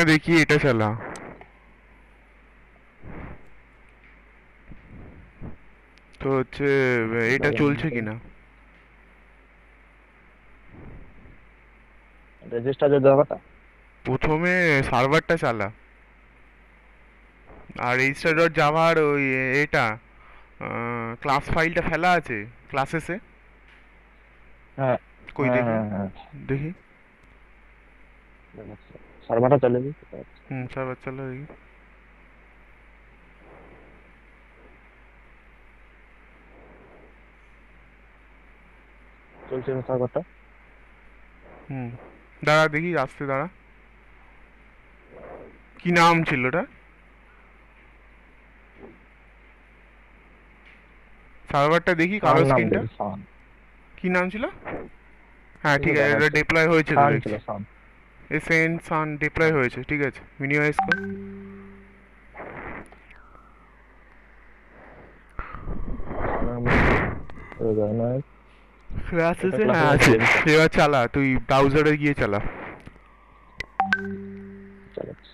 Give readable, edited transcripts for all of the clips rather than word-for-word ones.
দেখি এটা চালা। তো হচ্ছে এটা চলছে কিনা। রেজিস্টার যে জায়গাটা। প্রথমে সার্ভারটা চালা, আর রেজিস্টার ডট জাভার ওই এটা ক্লাস ফাইলটা ফেলা আছে ক্লাসেসে। হ্যাঁ কই হ্যাঁ দেখি, হ্যাঁ হ্যাঁ, দেখি। সার্ভারটা চালিয়ে দিই। সার্ভার চালা দেখি। চলছে সার্ভারটা। হুম, দাঁড়া দেখি, আসতে দাঁড়া। কি নাম ছিল ওটা, সার্ভারটা দেখি সান কালো নাম স্ক্রিনটা। দেখি, সান। কি নাম ছিল? হ্যাঁ এই ঠিক যে আছে, এটা দেখাচ্ছে, ডিপ্লয় হয়েছে তো সান ছিল, দেখছি। সান। এসএন সান ডিপ্লয় হয়েছে, ঠিক আছে, মিনিমাইজ কর। এটা ক্লাসেসে ক্লাসে হ্যাঁ আছে, আছে। রেজিস্টার এবার চালা, তুই ব্রাউজারে গিয়ে চালা। চালাচ্ছি।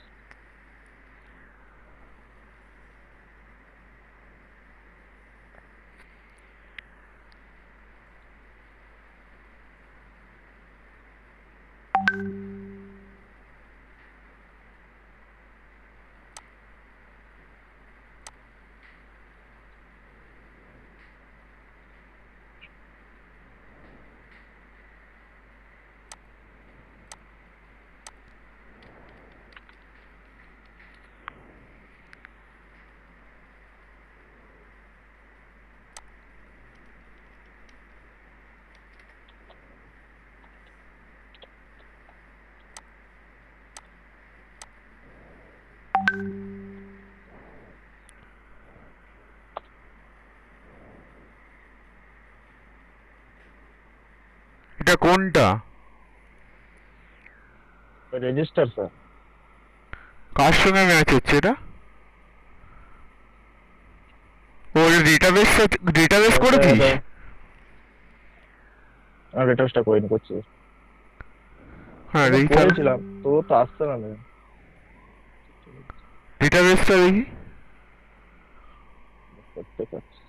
এটা কোনটা, রেজিস্টার স্যার। কার সঙ্গে ম্যাচ হচ্ছে এটা? ওর ডেটাবেস, ডেটাবেস করেছিস? ডেটাবেসটা করে করছি। হ্যাঁ ওটা দেখি চালা, করেছিলাম তো, ও তো আসছে না। ডেটাবেসটা দেখি। করতে পারছি।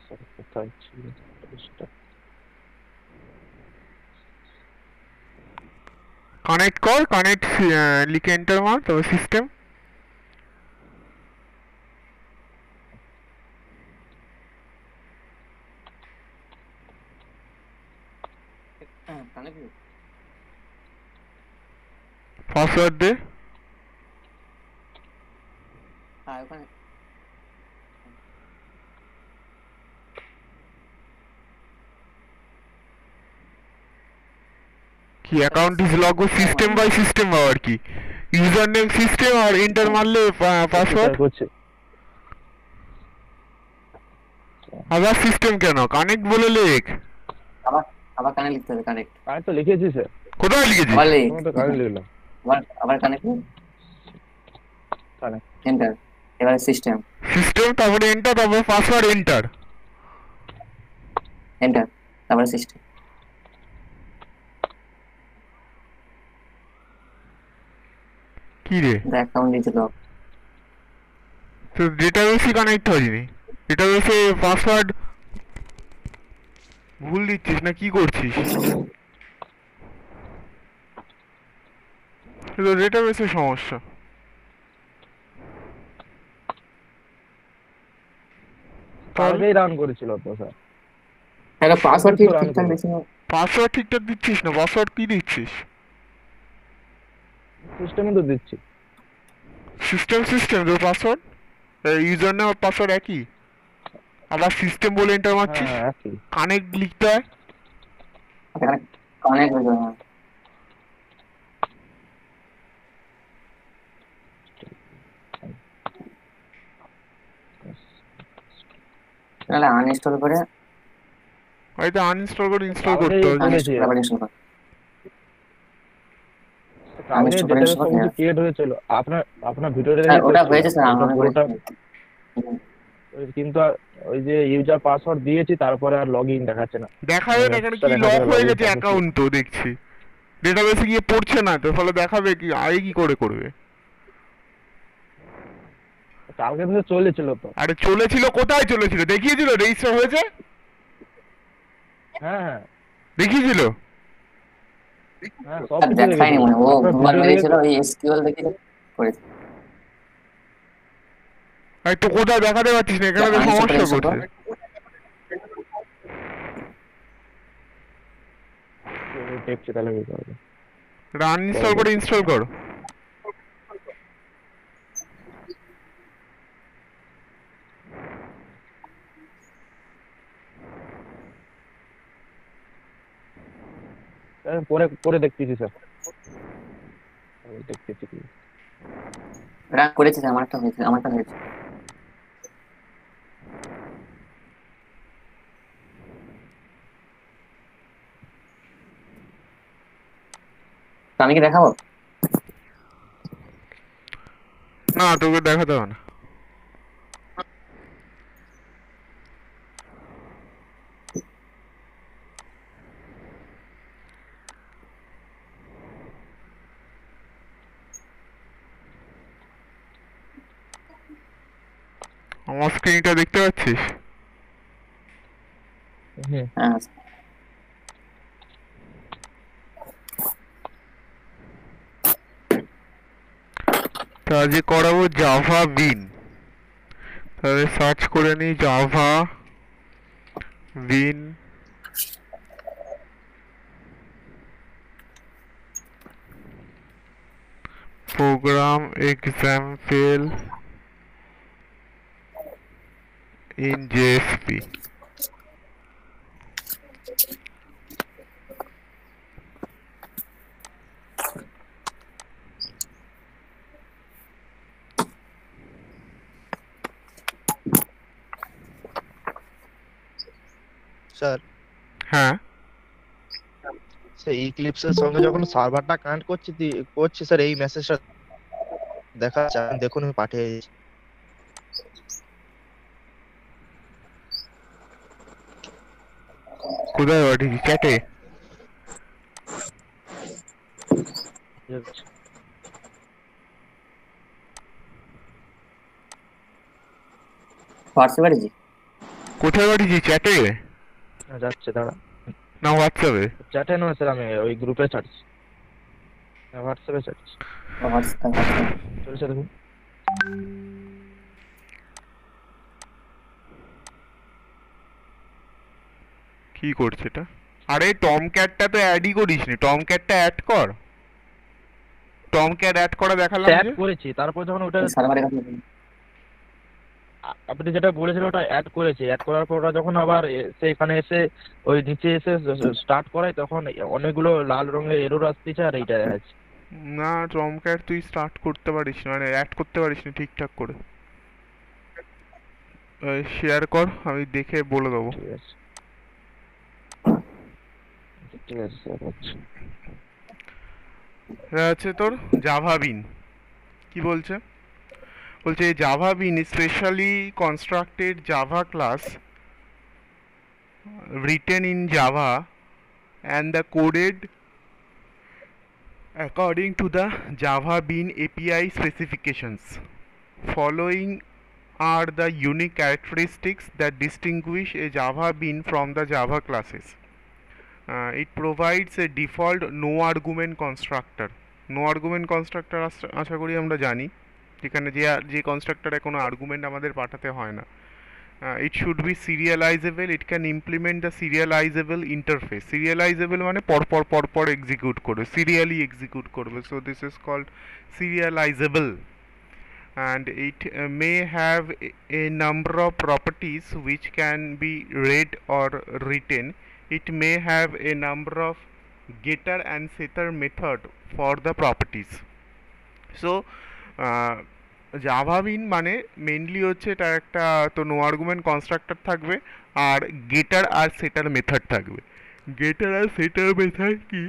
স্যার কোথায় ছিল ডেটাবেসটা? কানেক্ট কর, কানেক্ট, লিখে এন্টার মার, তবে সিস্টেম। কানেক্ট। পাসওয়ার্ড দে। হ্যাঁ ওখানে কি অ্যাকাউন্ট ইজ লগ আমার সিস্টেম বাই সিস্টেম আর কি, ইউজার নেম সিস্টেম আর এন্টার মারলে করছি পাসওয়ার্ড। স্যার, করছি। আবার সিস্টেম কেন, কানেক্ট বলে লেখ। আবার আবার কানেক্ট লিখতে হবে, কানেক্ট। আমি তো লিখেছি স্যার। কোথায় লিখেছিস? আবার লিখ। প্রথমে তো কারেন্ট লিখলাম। আবার কানেক্ট, কারেন্ট। এন্টার। এবারে সিস্টেম, সিস্টেম, তারপরে এন্টার, তারপরে পাসওয়ার্ড এন্টার। এন্টার, তারপরে সিস্টেম। কি রে, অ্যাকাউন্ট দিয়েছিল। তো ডেটাবেসই কানেক্ট হয়নি, ডেটাবেসে পাসওয়ার্ড ভুল দিচ্ছিস না কি করছিস? তো ডেটাবেসের সমস্যা। তাহলে কালকেই রান করেছিল তো স্যার। তাহলে পাসওয়ার্ড কালকেই ঠিক তো রান ঠিকঠাক করলো। দিছি না। পাসওয়ার্ড ঠিকঠাক দিচ্ছিস না, পাসওয়ার্ড কি দিচ্ছিস? সিস্টেমে তো দিচ্ছি। সিস্টেম সিস্টেম তোর পাসওয়ার্ড, ইউজার নেম আর পাসওয়ার্ড একই, আবার সিস্টেম বলে এন্টার হ্যাঁ মারছিস। হ্যাঁ, একই। কানেক্ট লিখতে হয়। এখানে কানেক্ট হয়ে যাবে। তাহলে আনইনস্টল করে হয়তো আনইনস্টল করে ইনস্টল কালকে করতে হবে। করেছি। আবার ইনস্টল করে কালকে uninstall করে ডেটাবেস install সব করে কিছু নিয়ে ক্রিয়েট হয়েছিল, আপনার আপনার ভিডিওটা হ্যাঁ দেখে ওটা করছিলাম, হয়েছে স্যার ওটা আমি পুরোটা। করেছি। কিন্তু ওই যে ইউজার পাসওয়ার্ড দিয়েছি, তারপরে আর লগ ইন দেখাচ্ছে না। দেখাবে না কেন, কি লক হয়ে গেছে অ্যাকাউন্ট তো দেখছি, ডেটাবেসে গিয়ে পড়ছে না তো, ফলে দেখাবে কি, আগে কি করে করবে? কালকে থেকে চলেছিল তো। আরে চলেছিল, কোথায় চলেছিল? দেখিয়েছিল রেজিস্টার হয়েছে? হ্যাঁ হ্যাঁ দেখিয়েছিল? হ্যাঁ, সব আর কিছু দেখায়নি দেখেছিল। মনে হয়। ও আপনার ভুলভাল ভিডিও মেরেছিল, দেখে ওই এসকিউএল দেখে করেছে। আরে তো কোথায় দেখাতে পাচ্ছিস না, এখানে তো uninstall করে সমস্যা install করছে। করো। দেখছি তাহলে কি করবে। এটা আনইনস্টল করে ইনস্টল কর। পরে পরে দেখতেছি স্যার, আমি দেখতেছি কি। ওটা করেছি স্যার, আমারটা হয়েছে। তো আমি কি দেখাবো? না, তোকে দেখাতে হবে না। আমার স্ক্রিনটা দেখতে পাচ্ছিস? হুম। হ্যাঁ তা আজকে করাবো জাভা বিন। তাহলে সার্চ করে নিই Java bean. Program example in JSP. Sir, হ্যাঁ, সেই ইক্লিপসের সঙ্গে যখন সার্ভারটা কানেক্ট করছি স্যার, এই মেসেজটা দেখা যাচ্ছে, দেখুন আমি পাঠিয়ে দিয়েছি। কোথায় পাঠিয়েছি? চ্যাটে? হোয়াটসঅ্যাপে পাঠিয়েছি। কোথায় পাঠিয়েছি? চ্যাটে যাচ্ছে দাঁড়া। না হোয়াটসঅ্যাপে? চ্যাটে নয় স্যার, আমি ওই গ্রুপে ছাড়ছি, হোয়াটসঅ্যাপে ছাড়ছি। হোয়াটসঅ্যাপ চলছে দেখুন। কি করছে এটা? আরে টম ক্যাটটা তো অ্যাডই করিসনি, টম ক্যাটটা অ্যাড কর। টম ক্যাট অ্যাড করা দেখালাম অ্যাড যে। করেছি, তারপর যখন ওটা সার্ভারের কথা বলুন। আপনি যেটা বলেছিলেন ওটা অ্যাড করেছি, অ্যাড করার পর ওটা যখন আবার এখানে এসে ওই নিচে এসে স্টার্ট করাই, তখন অনেকগুলো লাল রঙের এরর আসতেছে, আর এইটা আছে। না, টম ক্যাট তুই স্টার্ট করতে পারিস না, মানে অ্যাড করতে পারিস না ঠিকঠাক করে। শেয়ার কর, আমি দেখে বলে দেবো। ঠিক আছে ঠিক আছে স্যার, আচ্ছা। এটা হচ্ছে তোর জাভা বিন। কি বলছে? বলছে Java bean specially constructed Java class written in Java and the coded according to the Java Bean API specifications. Following are the unique characteristics that distinguish a Java Bean from the Java classes. It provides a default no argument constructor. No argument constructor আশা করি আমরা জানি, যেখানে যে কনস্ট্রাক্টরে কোনো argument আমাদের পাঠাতে হয় না। It should be serializable. It can implement the serializable interface. Serializable মানে পরপর এক্সিকিউট করবে, সিরিয়ালি এক্সিকিউট করবে, so this is called serializable. And it may have a number of properties which can be read or written. It may have a number of getter and setter method for the properties. So Java bean মানে mainly হচ্ছে এটা একটা তো no argument constructor থাকবে আর গেটার আর সেটার method থাকবে। গেটার আর সেটার method কি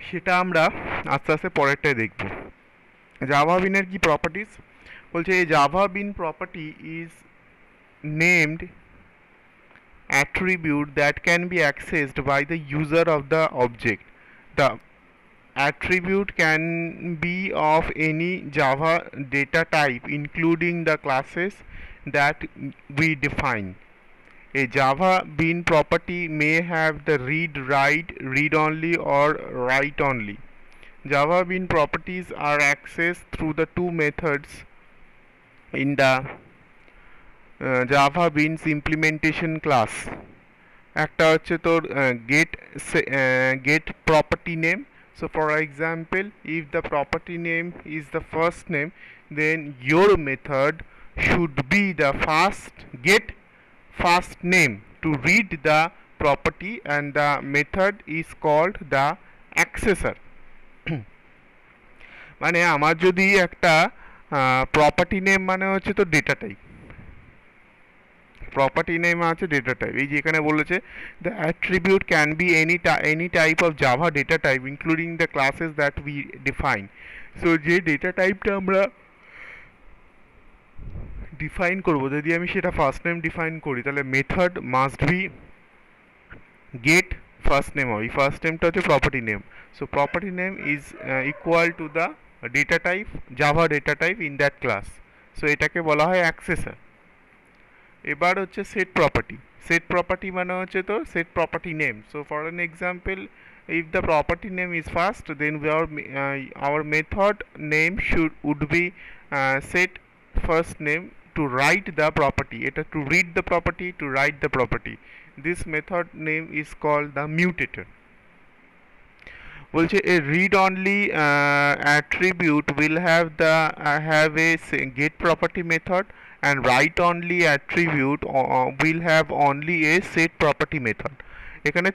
সেটা আমরা আস্তে আস্তে পরেরটায় দেখব। জাভা বিনের কি প্রপার্টিজ বলছে, এই Java bean property is named attribute that can be accessed by the user of the object. The attribute can be of any Java data type including the classes that we define. A Java bean property may have the read write, read only or write only. Java bean properties are accessed through the two methods in the Java beans implementation class. একটা হচ্ছে তোর get property name. So for example, if the property name is the first name, then your method should be the get first name to read the property, and the method is called the accessor. মানে আমার যদি একটা property name মানে হচ্ছে তো data type, property name আছে data type, এই যে এখানে বলেছে the attribute can B any type of Java data type including the classes that we define. So যে ডেটা টাইপটা আমরা ডিফাইন করব, যদি আমি সেটা ফার্স্ট নেম ডিফাইন করি তাহলে method must be get first name হবে। ফার্স্ট নেমটা হচ্ছে property name. So property name is equal to the data type, Java data type in that class. So এটাকে বলা হয় অ্যাক্সেসর। এবার হচ্ছে সেট প্রপার্টি। সেট প্রপার্টি মানে হচ্ছে তো set property name. So for an example, if the property name is first, then our method name would be set first name to write the property, এটা to read the property, to write the property. This method name is called the mutator. বলছে a read only attribute will have a get property method, and write only attribute will have only a set property method. এখানে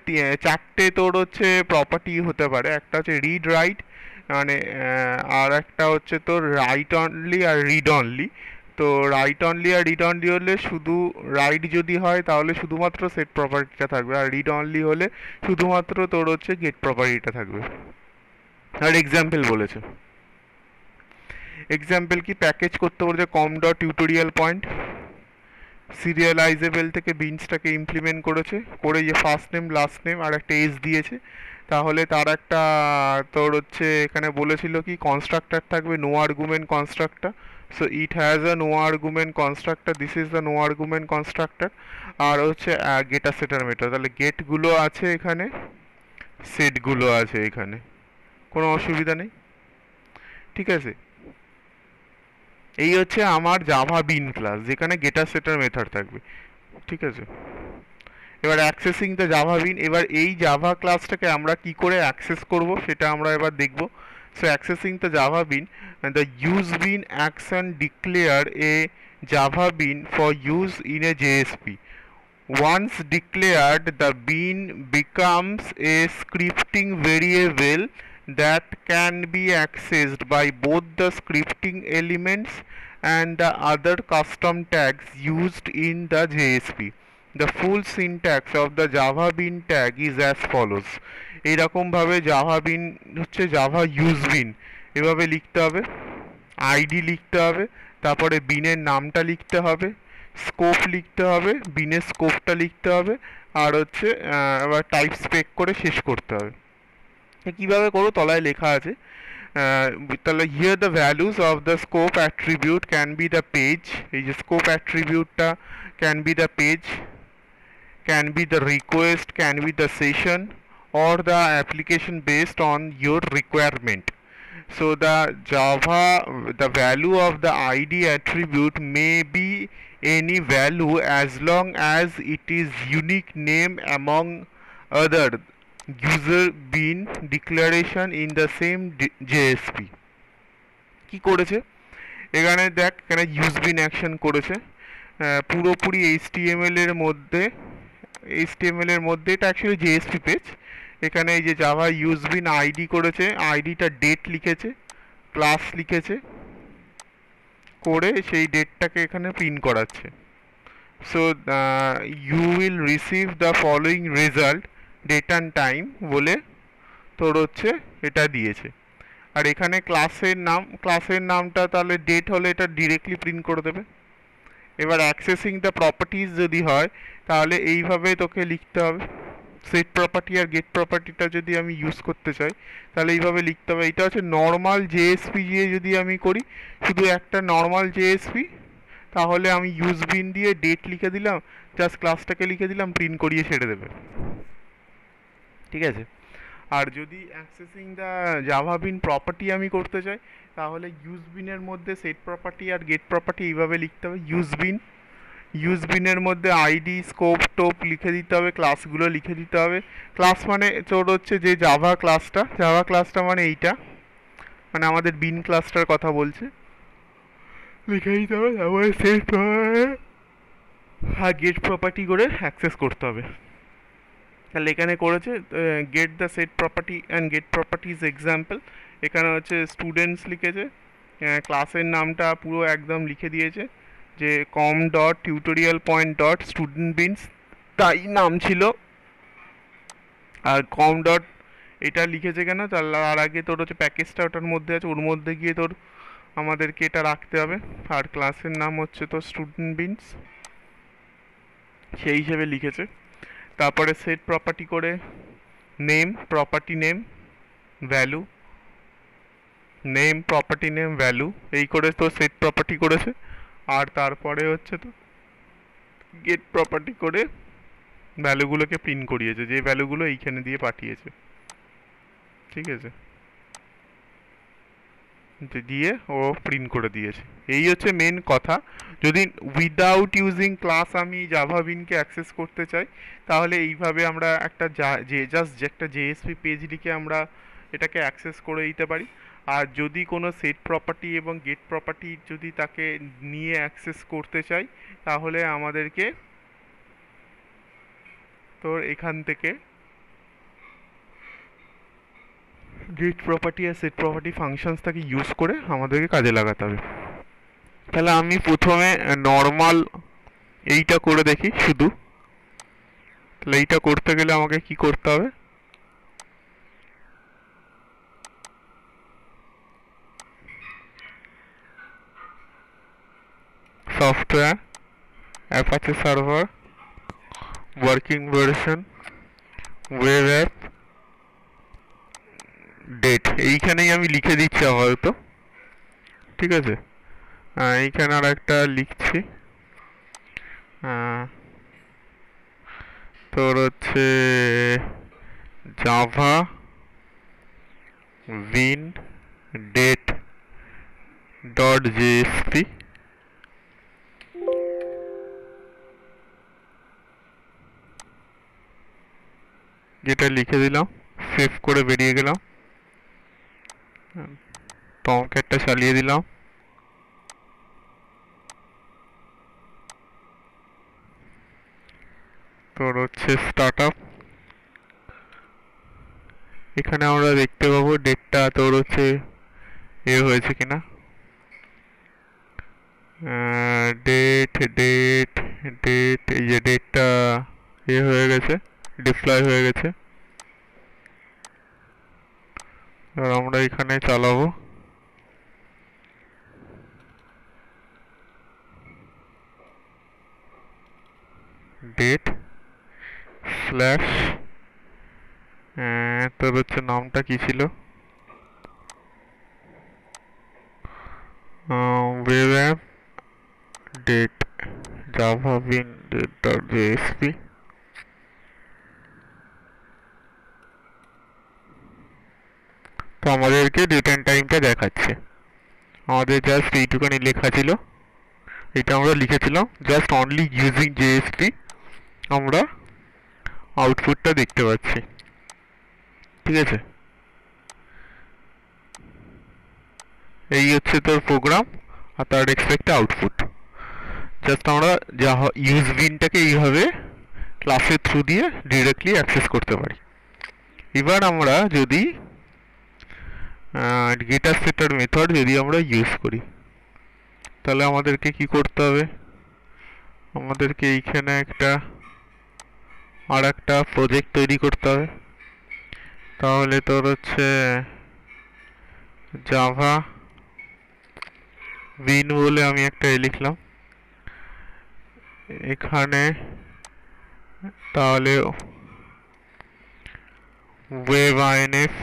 চারটে তোর হচ্ছে property হতে পারে, একটা হচ্ছে read write মানে আর একটা হচ্ছে তোর রাইট অনলি আর রিড অনলি। তো রাইট অনলি আর রিড অনলি হলে শুধু রাইট যদি হয় তাহলে শুধুমাত্র সেট প্রপার্টিটা থাকবে, আর রিড অনলি হলে শুধুমাত্র তোর হচ্ছে গেট প্রপার্টিটা থাকবে। আর এক্সাম্পল বলেছে, এক্সাম্পল কি প্যাকেজ করতে বলেছে com dot tutorial point serializable থেকে বিনসটাকে ইমপ্লিমেন্ট করেছে, করে যে ফার্স্ট নেম লাস্ট নেম আর একটা এজ দিয়েছে। তাহলে তার একটা তোর হচ্ছে এখানে বলেছিল কি কনস্ট্রাক্টর থাকবে no argument constructor. So it has a no argument constructor, this is the no argument constructor. আর হচ্ছে গেটার সেটার মেথড। তাহলে গেটগুলো আছে এখানে, সেটগুলো আছে এখানে, কোনো অসুবিধা নেই, ঠিক আছে। এই হচ্ছে আমার জাভা বিন ক্লাস যেখানে গেটার সেটার মেথড থাকবে, ঠিক আছে। এবার অ্যাক্সেসিং দ্য জাভা বিন, এবার এই জাভা ক্লাসটাকে আমরা কি করে অ্যাক্সেস করব সেটা আমরা এবার দেখব। So accessing the Java bean, the use bean action declare a Java bean for use in a JSP. Once declared, the bean becomes a scripting variable that can be accessed by both the scripting elements and the other custom tags used in the JSP. The full syntax of the Java bean tag is as follows. এইরকম ভাবে Java বিন হচ্ছে Java use বিন এভাবে লিখতে হবে, ID লিখতে হবে, তারপরে বিনের নামটা লিখতে হবে, স্কোপ লিখতে হবে, বিনের স্কোপটা লিখতে হবে, আর হচ্ছে এবার টাইপ স্পেক করে শেষ করতে হবে। কীভাবে করো তলায় লেখা আছে, তাহলে here the values of the scope attribute can be the page, এই যে স্কোপ অ্যাট্রিবিউটটা can be the page, can be the request, can be the session or the application based on your requirement. So the value of the id attribute may be any value as long as it is unique name among other user bean declaration in the same JSP. কি করেছে এখানে দেখ, এখানে use bean action করেছে পুরোপুরি HTML এর মধ্যে, HTML এর মধ্যে এটা অ্যাকচুয়ালি জেএসপি পেজ। এখানে এই যে জাভা ইউজ বিন আইডি করেছে, আইডিটা ডেট লিখেছে, ক্লাস লিখেছে, করে সেই ডেটটাকে এখানে প্রিন্ট করাচ্ছে। So you will receive the following result date and time বলে তোর হচ্ছে এটা দিয়েছে। আর এখানে ক্লাসের নামটা তাহলে ডেট হলে এটা ডিরেক্টলি প্রিন্ট করে দেবে। এবার অ্যাক্সেসিং দ্য প্রপার্টিজ যদি হয় তাহলে এইভাবে তোকে লিখতে হবে। সেট প্রপার্টি আর গেট প্রপার্টিটা যদি আমি ইউজ করতে চাই তাহলে এইভাবে লিখতে হবে। এটা হচ্ছে নর্মাল জেএসপি দিয়ে যদি আমি করি, শুধু একটা নর্মাল জেএসপি, তাহলে আমি ইউজ বিন দিয়ে ডেট লিখে দিলাম, জাস্ট ক্লাসটাকে লিখে দিলাম, প্রিন্ট করিয়ে ছেড়ে দেবে। ঠিক আছে। আর যদি accessing the Java bean property আমি করতে চাই তাহলে ইউজ বিনের মধ্যে সেট প্রপার্টি আর গেট প্রপার্টি এইভাবে লিখতে হবে। ইউজ বিনের মধ্যে আইডি স্কোপ টোপ লিখে দিতে হবে, ক্লাসগুলো লিখে দিতে হবে। ক্লাস মানে তোর হচ্ছে যে জাভা ক্লাসটা মানে এইটা, মানে আমাদের বিন ক্লাসটার কথা বলছে, লিখে দিতে হবে। তারপরে সেট আর গেট প্রপার্টি করে অ্যাক্সেস করতে হবে। তাহলে এখানে করেছে get the set property and get properties example. এখানে হচ্ছে স্টুডেন্টস লিখেছে, ক্লাসের নামটা পুরো একদম লিখে দিয়েছে যে com dot tutorial point dot student beans, তাই নাম ছিল। আর কম ডট এটা লিখেছে কেন, তার আগে তোর হচ্ছে প্যাকেজটা ওটার মধ্যে আছে, ওর মধ্যে গিয়ে তোর আমাদেরকে এটা রাখতে হবে। আর ক্লাসের নাম হচ্ছে তোর স্টুডেন্ট বিনস, সেই হিসেবে লিখেছে। তারপরে সেট প্রপার্টি করে name property name value, name property name value, এই করে তো সেট প্রপার্টি করেছে। আর তারপরে হচ্ছে তো গেট প্রপার্টি করে ভ্যালুগুলোকে প্রিন্ট করিয়েছে, যে ভ্যালুগুলো এইখানে দিয়ে পাঠিয়েছে। ঠিক আছে, দিয়ে ও প্রিন্ট করে দিয়েছে। এই হচ্ছে মেন কথা। যদি উইদাউট ইউজিং ক্লাস আমি জাভা বিনকে অ্যাক্সেস করতে চাই তাহলে এইভাবে আমরা একটা একটা জেএসপি পেজ লিখে আমরা এটাকে অ্যাক্সেস করে দিতে পারি। আর যদি কোনো সেট প্রপার্টি এবং গেট প্রপার্টি যদি তাকে নিয়ে অ্যাক্সেস করতে চাই তাহলে আমাদেরকে তোর এখান থেকে গেট প্রপার্টি আর সেট প্রপার্টি ফাংশনসটাকে ইউজ করে আমাদেরকে কাজে লাগাতে হবে। তাহলে আমি প্রথমে নর্মাল এইটা করে দেখি শুধু। তাহলে এইটা করতে গেলে আমাকে কি করতে হবে, software Apache server working version web app date, এইখানেই আমি লিখে দিচ্ছি আপাতত। ঠিক আছে, এইখানে আর একটা লিখছি, তোর হচ্ছে জাভা বিন ডেট ডট জেএসপি, যেটা লিখে দিলাম, সেভ করে বেরিয়ে গেলাম, টমক্যাটটা চালিয়ে দিলাম। তোর হচ্ছে স্টার্ট আপ, এখানে আমরা দেখতে পাবো ডেটটা তোর হচ্ছে এ হয়েছে কিনা, ডেট ডেট ডেট, এই যে ডেটটা এ হয়ে গেছে, ডিপ্লয় হয়ে গেছে। আর আমরা এখানে চালাবো ডেট স্ল্যাশ, তোর হচ্ছে নামটা কি ছিল, ওয়েব অ্যাপ ডেট জাভা বিন ডেট ডট জেএসপি। তো আমাদেরকে ডেট অ্যান্ড টাইমটা দেখাচ্ছে। আমাদের জাস্ট এইটুখানি লেখা ছিল, এটা আমরা লিখেছিলাম, জাস্ট অনলি ইউজিং জেএসপি আমরা আউটপুটটা দেখতে পাচ্ছি। ঠিক আছে, এই হচ্ছে তোর প্রোগ্রাম আর তার এক্সপেক্ট আউটপুট। জাস্ট আমরা ইউজ বিনটাকে এইভাবে ক্লাসের থ্রু দিয়ে ডিরেক্টলি অ্যাক্সেস করতে পারি। এবার আমরা যদি গেটার সেটার মেথড যদি আমরা ইউজ করি তাহলে আমাদেরকে কি করতে হবে, আমাদেরকে এইখানে আর একটা প্রজেক্ট তৈরি করতে হবে। তাহলে তোর হচ্ছে জাভা বিন বলে আমি একটা লিখলাম এখানে। তাহলে ওয়েব আইএনএফ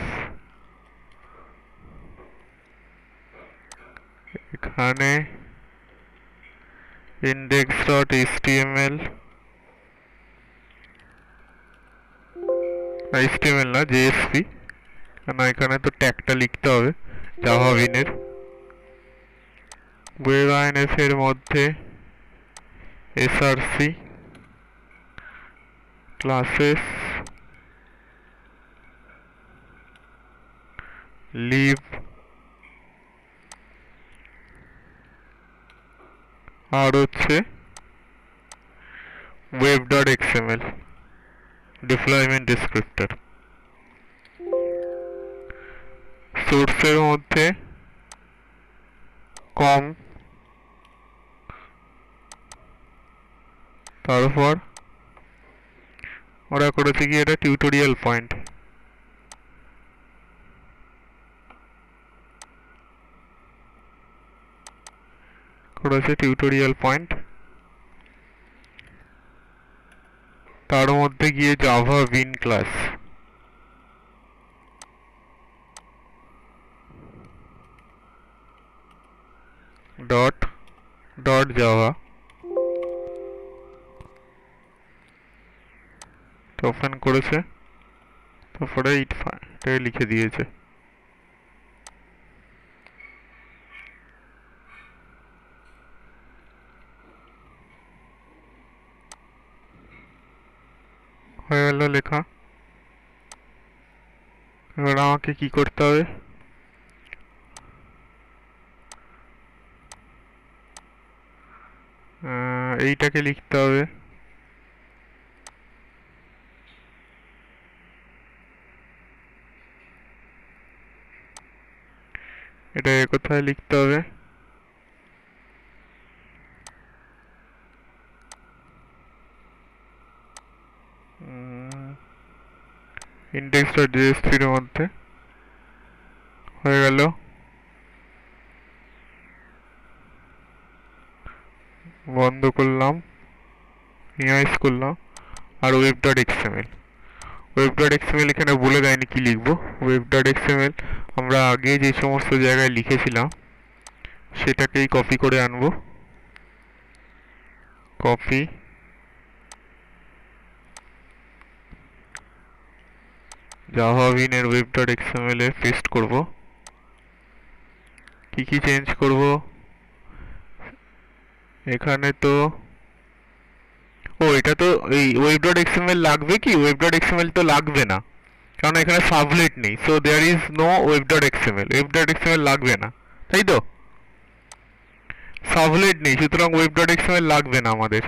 এখানে index.html HTML না জেএসপি, কারণ এখানে তো ট্যাগটা লিখতে হবে জাভা বিনের। ওয়েব আইএনএফ এর মধ্যে এসআরসি ক্লাসেস লিভ আর হচ্ছে web.xml ডিপ্লয়মেন্ট ডেসক্রিপ্টর। সোর্সের মধ্যে কম, তারপর ওরা করেছে কি এটা টিউটোরিয়াল পয়েন্ট, করেছে টিউটোরিয়াল পয়েন্ট। তার মধ্যে গিয়ে জাভা বিন ক্লাস ডট জাভা ওপেন করেছে, তারপরে এটাকে লিখে দিয়েছে। হয়ে গেল লেখা। এবার আমাকে কি করতে হবে, এইটাকে লিখতে হবে। এটাকে কোথায় লিখতে হবে, index.jsp এর মধ্যে। হয়ে গেল। বন্ধ করলাম, নিয়াইস করলাম। আর web.xml এখানে বলে দেয়নি কি লিখবো। web.xml আমরা আগে যে সমস্ত জায়গায় লিখেছিলাম সেটাকেই কপি করে আনবো, কপি জাভা বিনের web.xml এ পেস্ট করব। কি কি চেঞ্জ করব, এখানে তো এটা তো এই web.xml লাগবে কি, web.xml তো লাগবে না কারণ এখানে সাবলেট নেই, so there is no web.xml লাগবে না, তাই তো? সাবলেট নেই, সুতরাং web.xml লাগবে না আমাদের।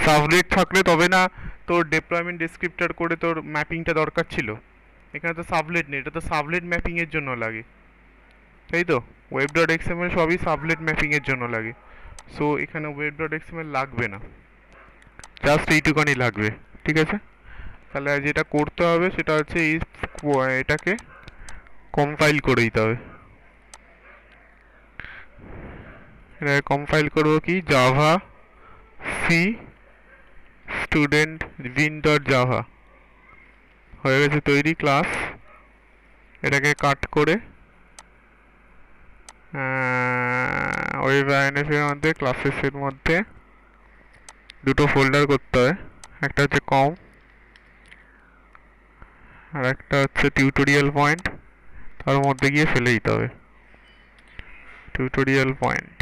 সাবলেট থাকলে তবে না তোর ডিপ্লয়মেন্ট ডেসক্রিপ্টর করে তোর ম্যাপিংটা দরকার ছিল। এখানে তো সাবলেট নেই, এটা তো সাবলেট ম্যাপিং এর জন্য লাগে, তাই তো? web.xml সবই সাবলেট ম্যাপিং এর জন্য লাগে, সো এখানে web.xml লাগবে না, জাস্ট এইটুকানি লাগবে। ঠিক আছে, তাহলে যেটা করতে হবে সেটা হচ্ছে এটাকে কম্পাইল করে দিতে হবে। এটাকে কম্পাইল করবো কি, জাভা সি স্টুডেন্ট বিন ডট জাভা হয়ে গেছে তৈরি ক্লাস। এটাকে কাট করে ওয়েব আইএনএফ এর মধ্যে ক্লাসেসের মধ্যে দুটো ফোল্ডার করতে হবে, একটা হচ্ছে কম আর একটা হচ্ছে টিউটোরিয়াল পয়েন্ট, তার মধ্যে গিয়ে ফেলে দিতে হবে টিউটোরিয়াল পয়েন্ট।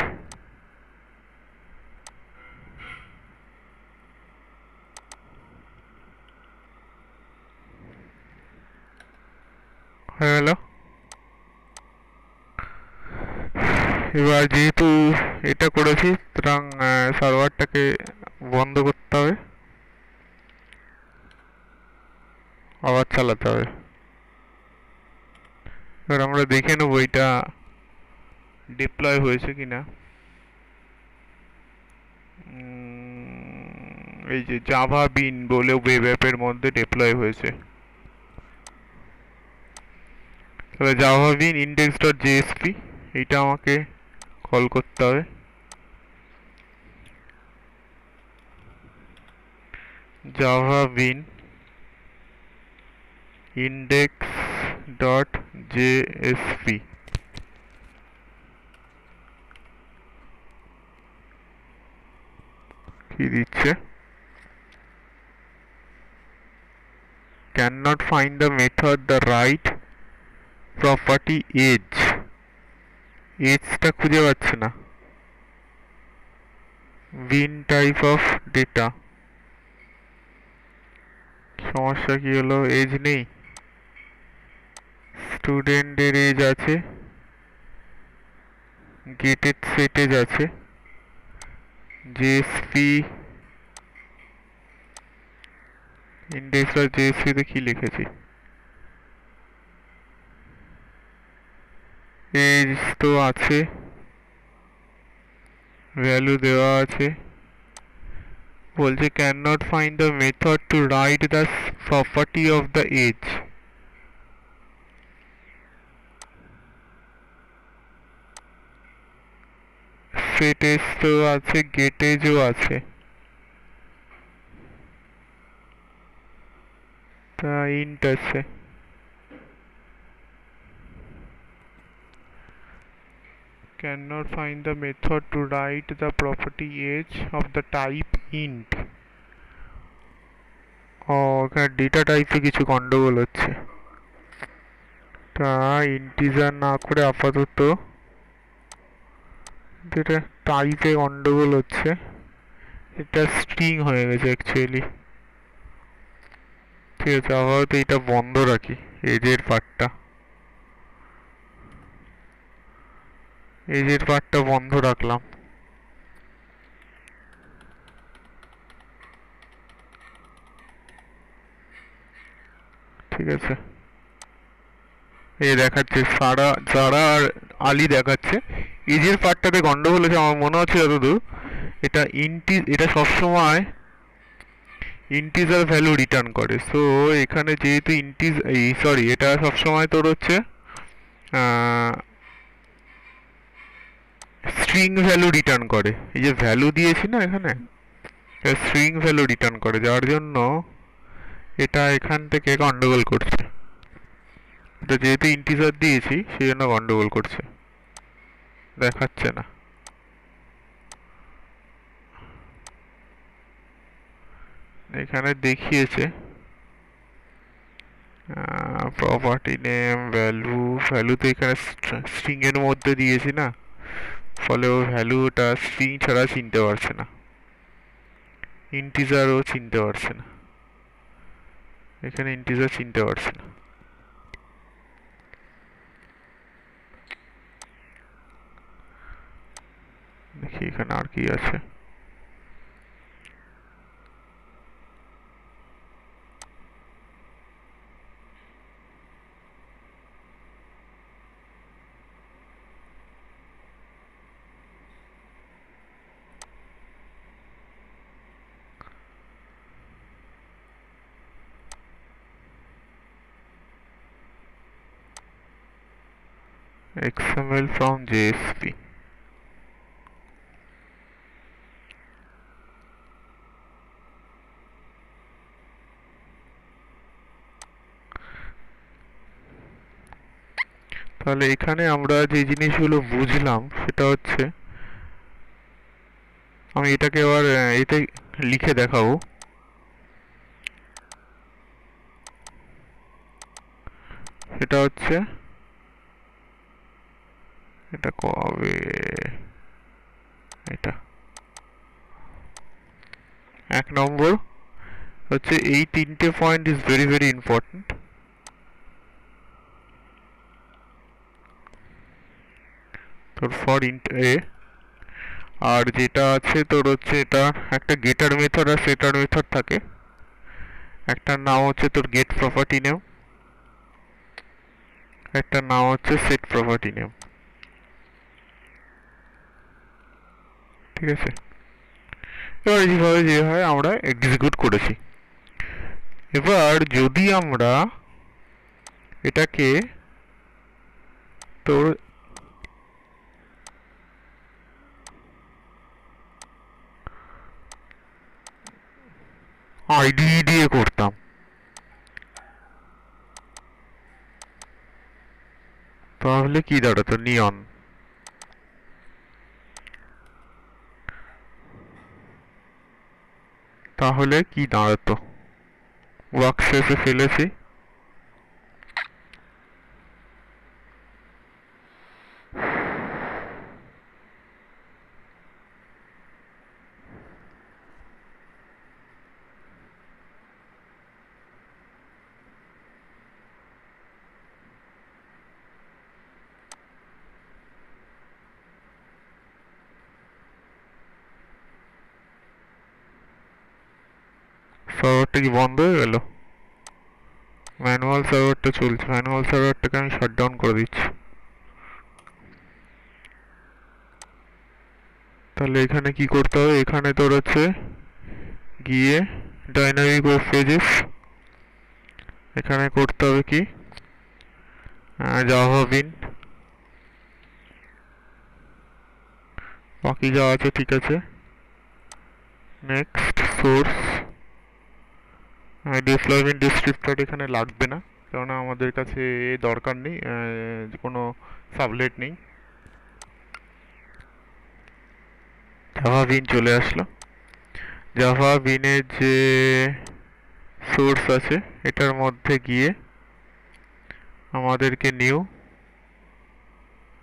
হয়ে গেল। এবার যেহেতু এটা করেছি সুতরাং সার্ভারটাকে বন্ধ করতে হবে, আবার চালাতে হবে। এবার আমরা দেখে নেবো এটা ডিপ্লয় হয়েছে কিনা। এই যে জাভা বিন বলে ওয়েব অ্যাপের মধ্যে ডিপ্লয় হয়েছে। তাহলে জাভা বিন ইন্ডেক্স ডট জেএসপি এইটা আমাকে কল করতে হবে। জাভা বিন ইন্ডেক্স ডট জেএসপি কি দিচ্ছে? cannot find the method the right property age টা খুঁজে পাচ্ছে না। bin type of data সমস্যা কি হলো? এজ নেই, স্টুডেন্টের এজ আছে, গেটেড সেট এজ আছে, জেএসপি ইন্ডেক্স ডট জেএসপি তে কি লিখেছি? এজ তো আছে, ভ্যালু দেওয়া আছে, বলছে can not find the method to write the property of the age. Set age তো আছে, গেট এজও আছে, তা ইন্ট আছে। Cannot find the method to write the property age of the type int. ও এখানে ডেটা টাইপে কিছু গন্ডগোল হচ্ছে, তা ইন্টিজার না করে আপাতত যেটা টাইপে গন্ডগোল হচ্ছে এটা স্ট্রিং হয়ে গেছে অ্যাকচুয়ালি। ঠিক আছে, আপাতত এটা বন্ধ রাখি, এজের পার্টটা বন্ধ রাখলাম। ঠিক আছে, এই দেখাচ্ছে যারা আর আলি দেখাচ্ছে। এজের পার্টটাতে গন্ডগোল হয়েছে আমার মনে হচ্ছে যতদূর, এটা সবসময় ইন্টিজার ভ্যালু রিটার্ন করে। সো এখানে যেহেতু এটা সবসময় তোর হচ্ছে স্ট্রিং ভ্যালু রিটার্ন করে। এই যে ভ্যালু দিয়েছি না এখানে, স্ট্রিং ভ্যালু রিটার্ন করে, যার জন্য এটা এখান থেকে গন্ডগোল করছে। এটা যেহেতু ইন্টিজার দিয়েছি সেই জন্য গন্ডগোল করছে, দেখাচ্ছে না। এখানে দেখিয়েছে প্রপার্টি নেম, ভ্যালু তো এখানে স্ট্রিং এর মধ্যে দিয়েছি না, ফলে ও ভ্যালুটা স্ট্রিং ছাড়া চিনতে পারছে না, ইন্টিজারও চিনতে পারছে না। এখানে ইন্টিজার চিনতে পারছে না। দেখি এখানে আর কি আছে। XML from JSP. তাহলে এখানে আমরা যে জিনিসগুলো বুঝলাম সেটা হচ্ছে, আমি এটাকে আবার এতে লিখে দেখাবো। সেটা হচ্ছে এটা কবে, এটা 1 নম্বর হচ্ছে এই 3টে point is very very important. তোর ফর ইন্ট এ, আর যেটা আছে তোর হচ্ছে এটা একটা গেটার মেথড আর সেটার মেথড থাকে। একটার নাম হচ্ছে তোর গেট প্রপার্টি নেম, একটার নাম হচ্ছে সেট প্রপার্টি নেম। ঠিক আছে, এবার যেভাবে যে হয় আমরা এক্সিকিউট করেছি। এবার যদি আমরা এটাকে তোর আইডি দিয়ে করতাম, তাহলে কি দাঁড়াতো? নিয়ন। তাহলে কি দাঁড়াতো? ওয়ার্কস্পেসে ফেলেছি, সার্ভারটা কি বন্ধ হয়ে গেল? ম্যানুয়াল সার্ভারটা চলছে, ম্যানুয়াল সার্ভারটাকে আমি শাটডাউন করে দিচ্ছি। তাহলে এখানে কি করতে হবে? এখানে তোর হচ্ছে গিয়ে ডাইনামিক ওয়েব পেজেস, এখানে করতে হবে কি জাভা বিন, বাকি যা আছে ঠিক আছে। নেক্সট সোর্স, ডিপ্লয়মেন্ট ডিসক্রিপ্টর এখানে লাগবে না, কেননা আমাদের কাছে দরকার নেই, কোনো সাবলেট নেই। জাভা বিন চলে আসলো। জাভা বিনের যে সোর্স আছে এটার মধ্যে গিয়ে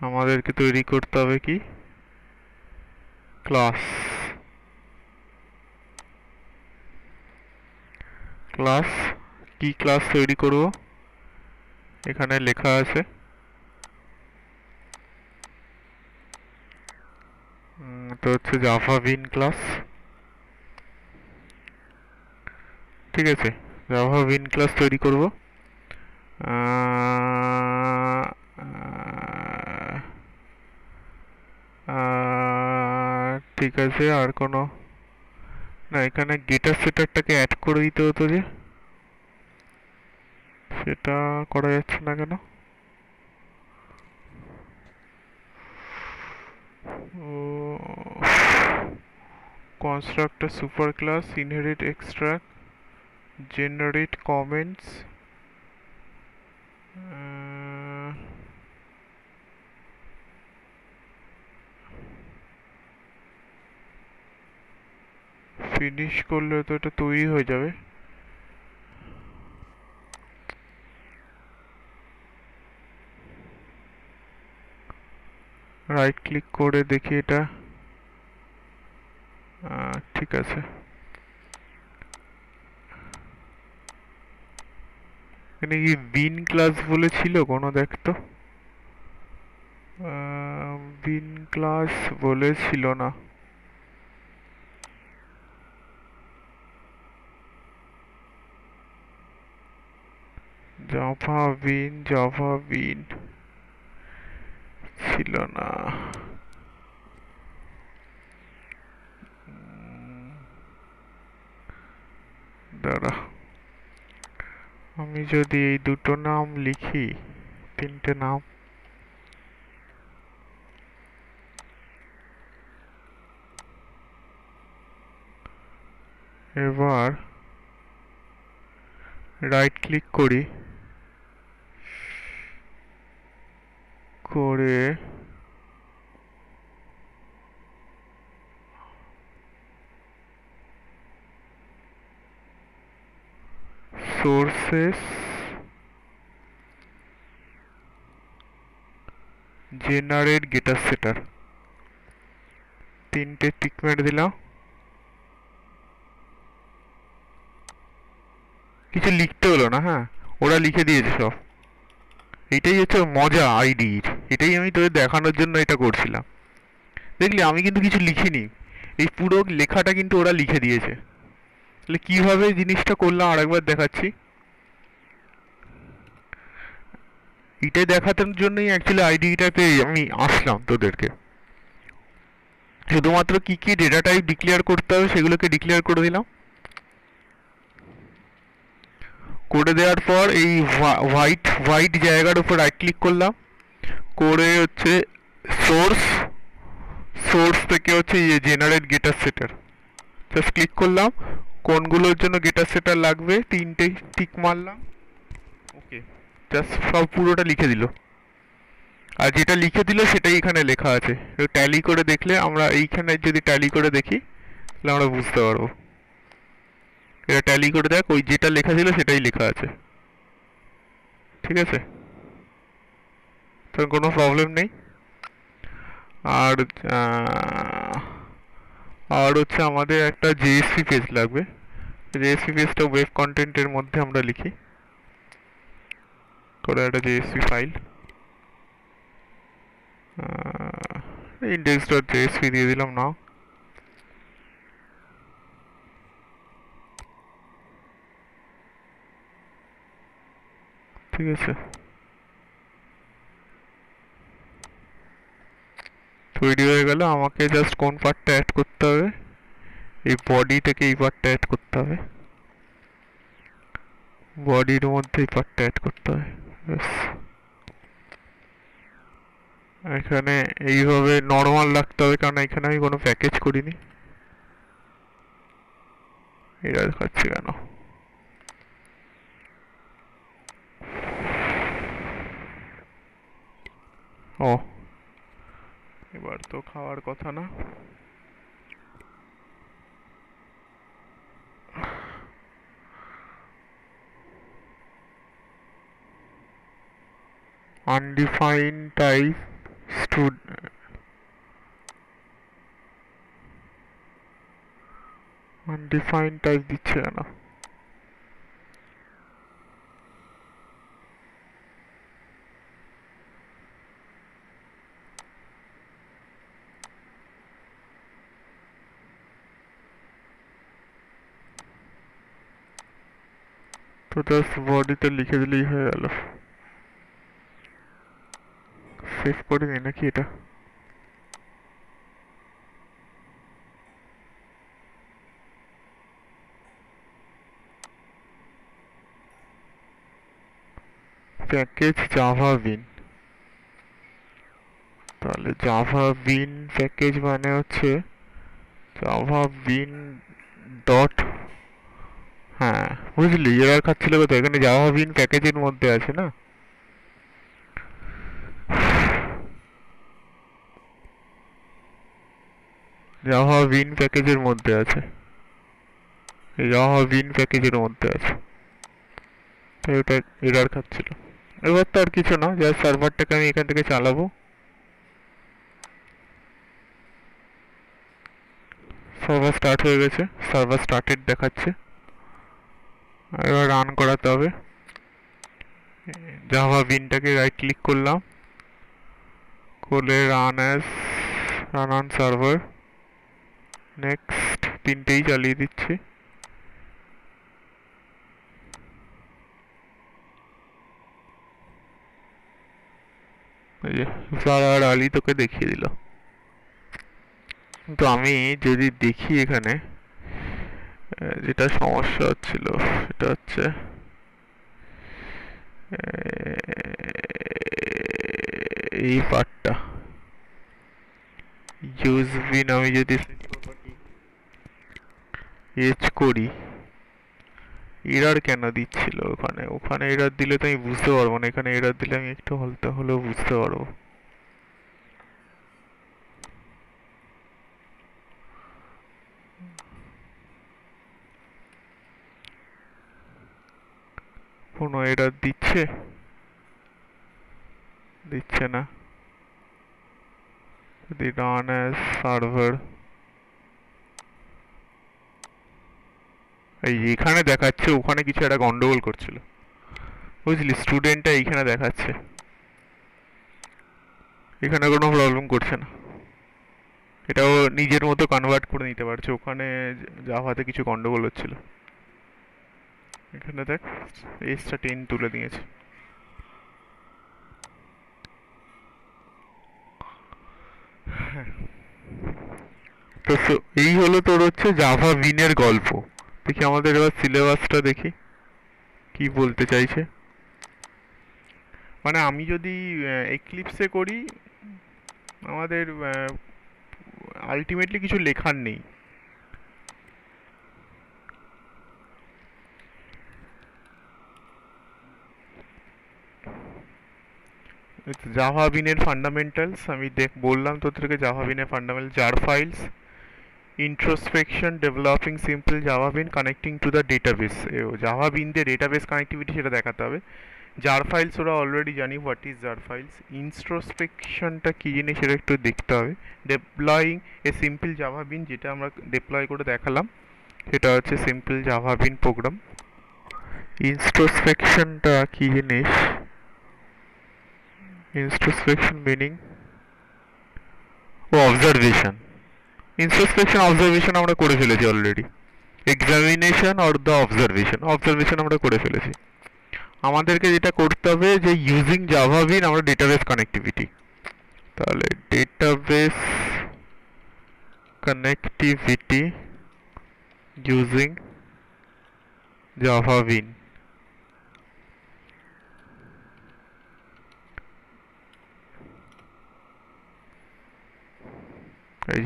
আমাদেরকে তৈরি করতে হবে কি ক্লাস। ক্লাস কি ক্লাস তৈরি করব? এখানে লেখা আছে তো হচ্ছে জাভা বিন ক্লাস, ঠিক আছে। জাভা বিন ক্লাস তৈরি করব। ঠিক আছে, আর কোনো না, এখানে গেটার সেটারটাকে অ্যাড করে দিতে হতো, যে সেটা করা যাচ্ছে না কেন? Constructor super class, inherit extract, generate comments, finish করলে তো এটা তৈরি হয়ে যাবে। রাইট ক্লিক করে দেখি এটা, ঠিক আছে। এখানে কি বিন ক্লাস বলে ছিল কোনো? দেখতো বিন ক্লাস বলে ছিল না। জাভা বিন ছিল না। দাঁড়া, আমি যদি এই দুটো নাম লিখি, তিনটে নাম, এবার রাইট ক্লিক করি, করে সোর্সেস, জেনারেট গেটার সেটার, তিনটে টিক মেরে দিলাম। কিছু লিখতে হলো না, হ্যাঁ, ওরা লিখে দিয়েছে সব। এটাই হচ্ছে মজা আইডির, এটাই আমি তোদের দেখানোর জন্য এটা করছিলাম। দেখলি আমি কিন্তু কিছু লিখিনি, এই পুরো লেখাটা কিন্তু ওরা লিখে দিয়েছে। তাহলে কিভাবে জিনিসটা করলাম আরেকবার দেখাচ্ছি। এটাই দেখানোর জন্যই অ্যাকচুয়ালি আইডিটাতে আমি আসলাম তোদেরকে। শুধুমাত্র কি কি ডেটা টাইপ ডিক্লেয়ার করতে হবে সেগুলোকে ডিক্লেয়ার করে দিলাম। করে দেওয়ার পর এই হোয়াইট হোয়াইট জায়গার উপর রাইট ক্লিক করলাম, করে হচ্ছে সোর্স, সোর্স থেকে হচ্ছে জেনারেট গেটার সেটার জাস্ট ক্লিক করলাম। কোনগুলোর জন্য গেটার সেটার লাগবে তিনটে টিক মারলাম, ওকে, জাস্ট সব পুরোটা লিখে দিল। আর যেটা লিখে দিল সেটাই এখানে লেখা আছে। ট্যালি করে দেখলে আমরা এইখানে যদি ট্যালি করে দেখি তাহলে আমরা বুঝতে পারবো। এটা ট্যালি করে দেখ, ওই যেটা লেখা ছিল সেটাই লেখা আছে, ঠিক আছে, তো কোনো প্রবলেম নেই। আর আর হচ্ছে আমাদের একটা জেএসপি পেজ লাগবে। জেএসপি পেজটা ওয়েব কন্টেন্টের মধ্যে আমরা লিখি, করে একটা জেএসপি ফাইল index.jsp দিয়ে দিলাম না। ঠিক আছে, তৈরি হয়ে গেল। আমাকে জাস্ট কোন পার্টটা অ্যাড করতে হবে, এই বডি থেকে এই পার্টটা অ্যাড করতে হবে, বডির মধ্যে এই পার্টটা অ্যাড করতে হবে, ব্যাস। এখানে এইভাবে নর্মাল রাখতে হবে, কারণ এখানে আমি কোনো প্যাকেজ করিনি। এটা দেখাচ্ছে কেন? ও, এবার তো খাওয়ার কথা না। undefined type undefined type দিচ্ছে কেন? তো জাস্ট বডিতে লিখে দিলেই হয়ে গেল। সেভ করে দিই নাকি এটা? প্যাকেজ জাভা বিন, তাহলে জাভা বিন প্যাকেজ মানে হচ্ছে জাভা বিন ডট, হ্যাঁ বুঝলি, এরার খাচ্ছিল কোথায়? এখানে জাভা বিন প্যাকেজের মধ্যে আছে না, জাভা বিন প্যাকেজের মধ্যে আছে, এই জাভা বিন প্যাকেজের মধ্যে আছে, তো এটা এরার খাচ্ছিল। এবার তো আর কিছু না, জাস্ট সার্ভারটাকে আমি এখান থেকে চালাবো। সার্ভার স্টার্ট হয়ে গেছে, সার্ভার স্টার্টেড দেখাচ্ছে। এবার রান করাতে হবে। জাভা বিনটাকে রাইট ক্লিক করলাম, করে রান অন সার্ভার, নেক্সট, তিনটেই চালিয়ে দিচ্ছি। এই যে সারা আর আলি তোকে দেখিয়ে দিল। তো আমি যদি দেখি এখানে যেটা সমস্যা হচ্ছিল সেটা হচ্ছে এই পার্টটা, ইউজ বিন আমি যদি এজ করি, এরার কেন দিচ্ছিল ওখানে? ওখানে এরার দিলে তো আমি বুঝতে পারবো না, এখানে এরার দিলে আমি একটু হলতে হলেও বুঝতে পারবো। কোনো এরার দিচ্ছে? দিচ্ছে না। যদি রান অ্যাজ সার্ভার, এই এখানে দেখাচ্ছে, ওখানে কিছু একটা গন্ডগোল করছিল, বুঝলি, স্টুডেন্টটা এইখানে দেখাচ্ছে, এখানে কোনো প্রবলেম করছে না। এটাও নিজের মতো কনভার্ট করে নিতে পারছে, ওখানে জাভাতে কিছু গন্ডগোল হচ্ছিল। এখানে দেখ এসটা 10 তুলে দিয়েছে। হ্যাঁ, তো এই হলো তোর হচ্ছে জাভা বিনের গল্প। দেখি আমাদের এবার সিলেবাসটা দেখি কি বলতে চাইছে। মানে আমি যদি এক্লিপসে করি আমাদের আলটিমেটলি কিছু লেখার নেই। জাভা বিনের ফান্ডামেন্টালস আমি বললাম তোদেরকে জাভা বিনের fundamental jar files introspection developing simple java bean connecting to the database Java bean দিয়ে ডেটাবেস কানেক্টিভিটি সেটা দেখাতে হবে। জার ফাইলস ওরা অলরেডি জানি হোয়াট ইজ জার ফাইলস। ইন্ট্রোস্পেকশনটা কী জিনিস সেটা একটু দেখতে হবে। ডেপ্লয়িং এ সিম্পল জাভা বিন যেটা আমরা ডেপ্লয় করে দেখালাম সেটা হচ্ছে সিম্পল জাভা বিন প্রোগ্রাম। ইন্ট্রোস্পেকশনটা কী জিনিস, ইন্ট্রোস্পেকশন মিনিং ও অবজারভেশন। ইন্ট্রোস্পেকশন অবজারভেশন আমরা করে ফেলেছি already. Examination or the observation, observation আমরা করে ফেলেছি। আমাদেরকে যেটা করতে হবে যে ইউজিং জাভা বিন আমরা ডেটাবেস কানেক্টিভিটি, তাহলে ডেটাবেস কানেক্টিভিটি ইউজিং জাভা বিন।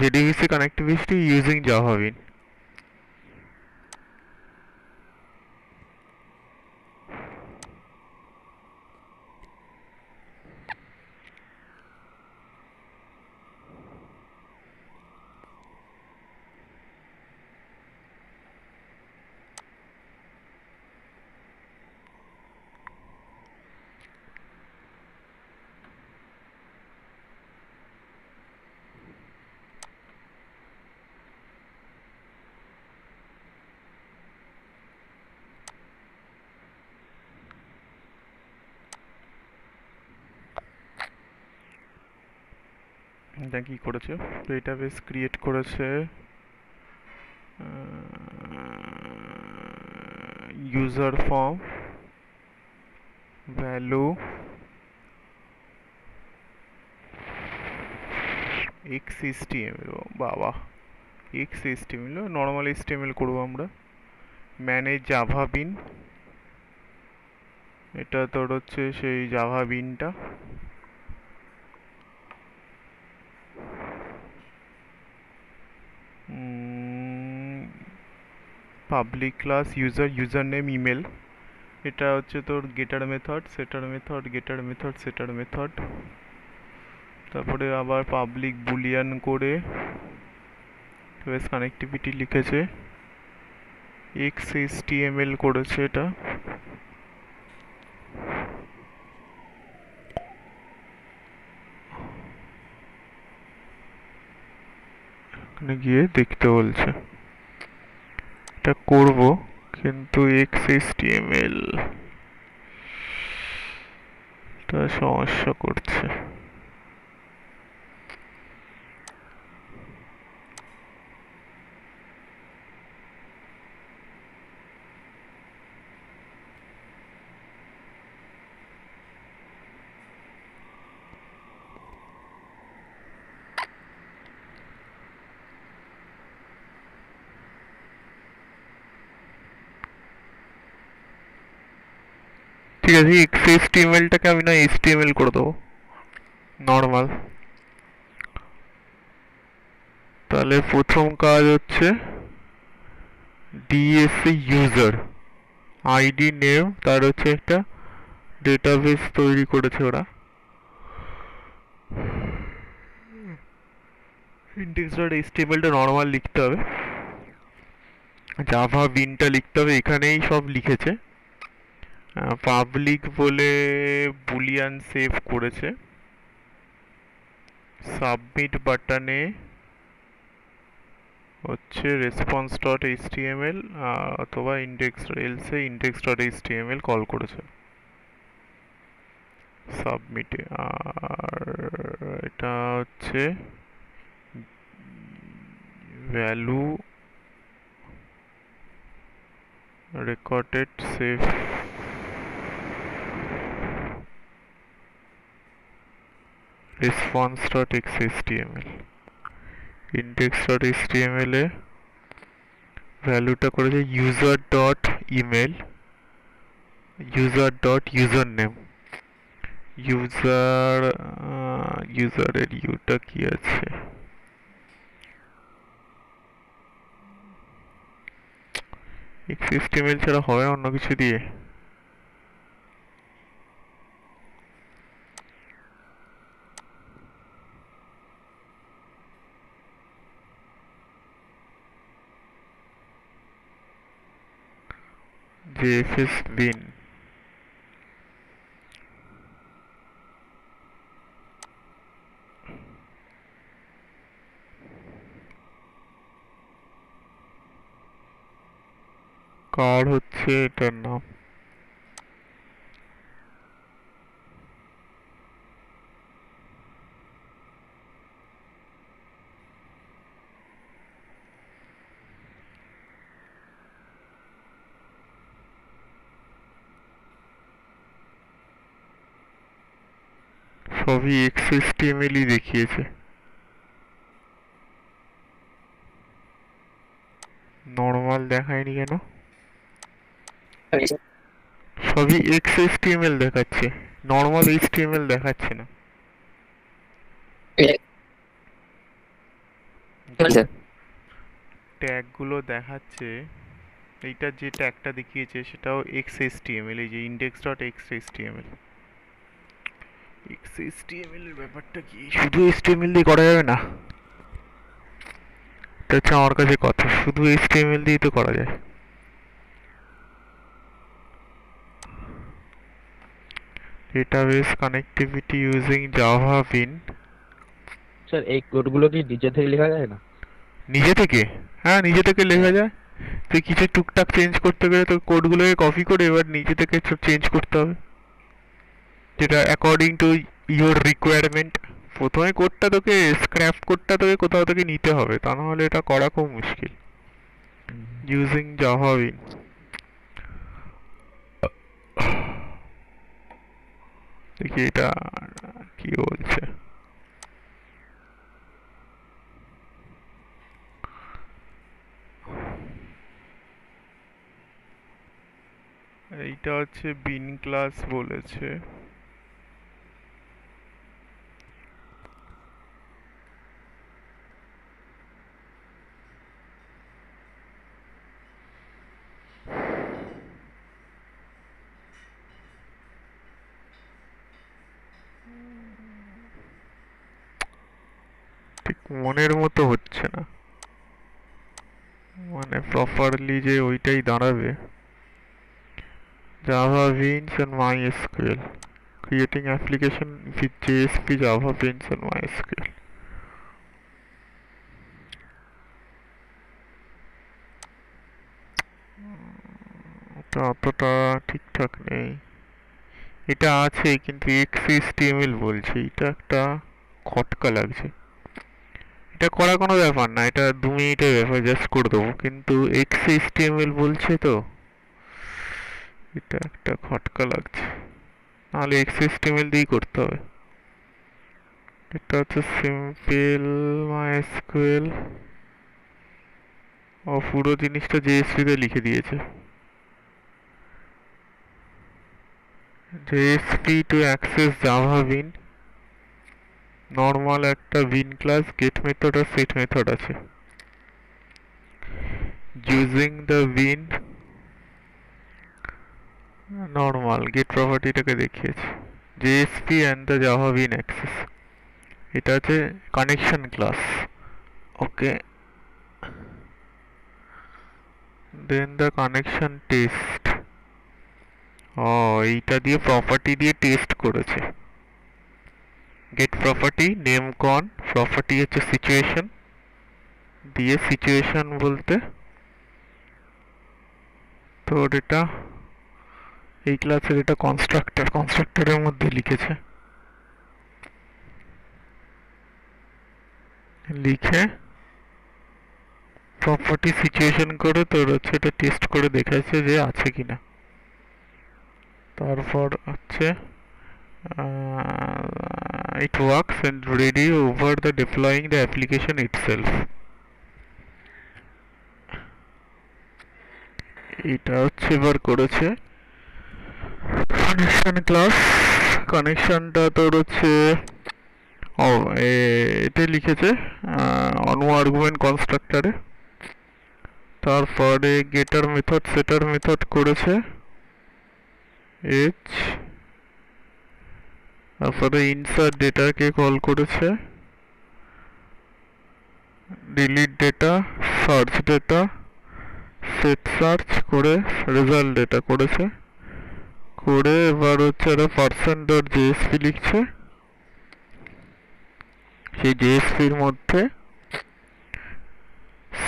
JDBC connectivity using Java Bean. এটা কি করেছে, ডেটাবেস ক্রিয়েট করেছে, ইউজার ফর্ম, ভ্যালু, XHTML, বাবা XHTML, নর্মাল HTML করবো আমরা। ম্যানেজ জাভা বিন, এটা তোর হচ্ছে সেই জাভা বিনটা। Public class user, user name, email, এটা হচ্ছে তোর getter method, setter method, getter method, setter method. তারপরে আবার পাবলিক বুলিয়ান করে বেস কানেক্টিভিটি লিখেছে, XHTML করেছে এটা। এখানে গিয়ে দেখতে বলছে, এটা করব কিন্তু XHTML টা সমস্যা করছে। ঠিক আছে, XHTML-টাকে আমি না HTML করে দেবো নর্মাল। তাহলে প্রথম কাজ হচ্ছে ডিএসসি ইউজার, আইডি নেম, তার হচ্ছে একটা ডেটাবেস তৈরি করেছে ওরা। index.html-টা নর্মাল লিখতে হবে, জাভা বিনটা লিখতে হবে, এখানেই সব লিখেছে। পাবলিক বলে বুলিয়ান সেভ করেছে, সাবমিট বাটনে হচ্ছে রেসপন্স ডট এইচটিএমএল অথবা index else index dot HTML call করেছে সাবমিটে। আর এটা হচ্ছে value recorded save response.xhtml, index.html এ ভ্যালুটা করেছে user dot email user dot user name ইউজারের ইউটা কি আছে XHTML ছাড়া হয় অন্য কিছু দিয়ে JFS bin কার হচ্ছে এটার নাম সবই XHTML ই দেখিয়েছে নরমাল দেখায়নি কেন সবই XHTML দেখাচ্ছে নরমাল HTML দেখাচ্ছে না ট্যাগ গুলো দেখাচ্ছে এইটা যে ট্যাগটা দেখিয়েছে সেটাও XHTML এই যে index.xhtml XHTML এর ব্যাপারটা কি শুধু HTML দিয়ে করা যাবে না এটা হচ্ছে আমার কাছে কথা শুধু HTML দিয়ে তো করা যায় database connectivity using java bean sir এই কোডগুলো কি নিজে থেকে লেখা যায় না? নিজে থেকে হ্যাঁ নিজে থেকে লেখা যায় তুই কিছু টুকটাক চেঞ্জ করতে গেলে তো কোডগুলোকে কপি করে এবার নিজে থেকে সব চেঞ্জ করতে হবে যেটা অ্যাকর্ডিং টু ইওর রিকোয়ারমেন্ট প্রথমে কোডটা তোকে স্ক্র্যাপ কোডটা তোকে কোথাও থেকে নিতে হবে তা না হলে এটা করা খুব মুশকিল ইউজিং জাভা বিন দেখি এটা কি বলছে এইটা হচ্ছে বিন ক্লাস বলেছে ঠিক মনের মতো হচ্ছে না মানে প্রপারলি যে ওইটাই দাঁড়াবে Java beans and MySQL creating application with JSP Java beans and MySQL এটা অতটা ঠিকঠাক নেই এটা আছে কিন্তু XHTML বলছে এটা একটা খটকা লাগছে এটা করা কোনো ব্যাপার না এটা 2 মিনিটের ব্যাপার জাস্ট করে দেবো কিন্তু XHTML বলছে তো এটা একটা খটকা লাগছে নাহলে XHTML দিয়েই করতে হবে এটা হচ্ছে সিম্পল MySQL ও পুরো জিনিসটা JSP তে লিখে দিয়েছে JSP to access Java bean normal একটা bean class get method আর set method আছে using the bean normal get property টাকে দেখিয়েছে JSP and the Java bean access এটা হচ্ছে connection class okay then the connection test ও এইটা দিয়ে property দিয়ে test করেছে get property name con property হচ্ছে situation দিয়ে situation বলতে তোর এটা এই ক্লাসের এটা কনস্ট্রাক্টরের মধ্যে লিখেছে লিখে প্রপার্টি সিচুয়েশন করে তোর হচ্ছে এটা টেস্ট করে দেখাচ্ছে যে আছে কিনা তারপর হচ্ছে it works and ready over the deploying the application itself. এটা হচ্ছে এবার করেছে কানেকশন ক্লাস। কানেকশনটা তোর হচ্ছে এটা লিখেছে অনো আর্গুমেন্ট কনস্ট্রাক্টরে। তারপরে গেটার মেথড সেটার মেথড করেছে এচ। তারপরে ইনসার্ট ডেটাকে কল করেছে, delete data, search data, set search করে রেজাল্ট ডেটা করেছে। করে এবার হচ্ছে একটা %.jsp লিখছে। সেই জেএসপির মধ্যে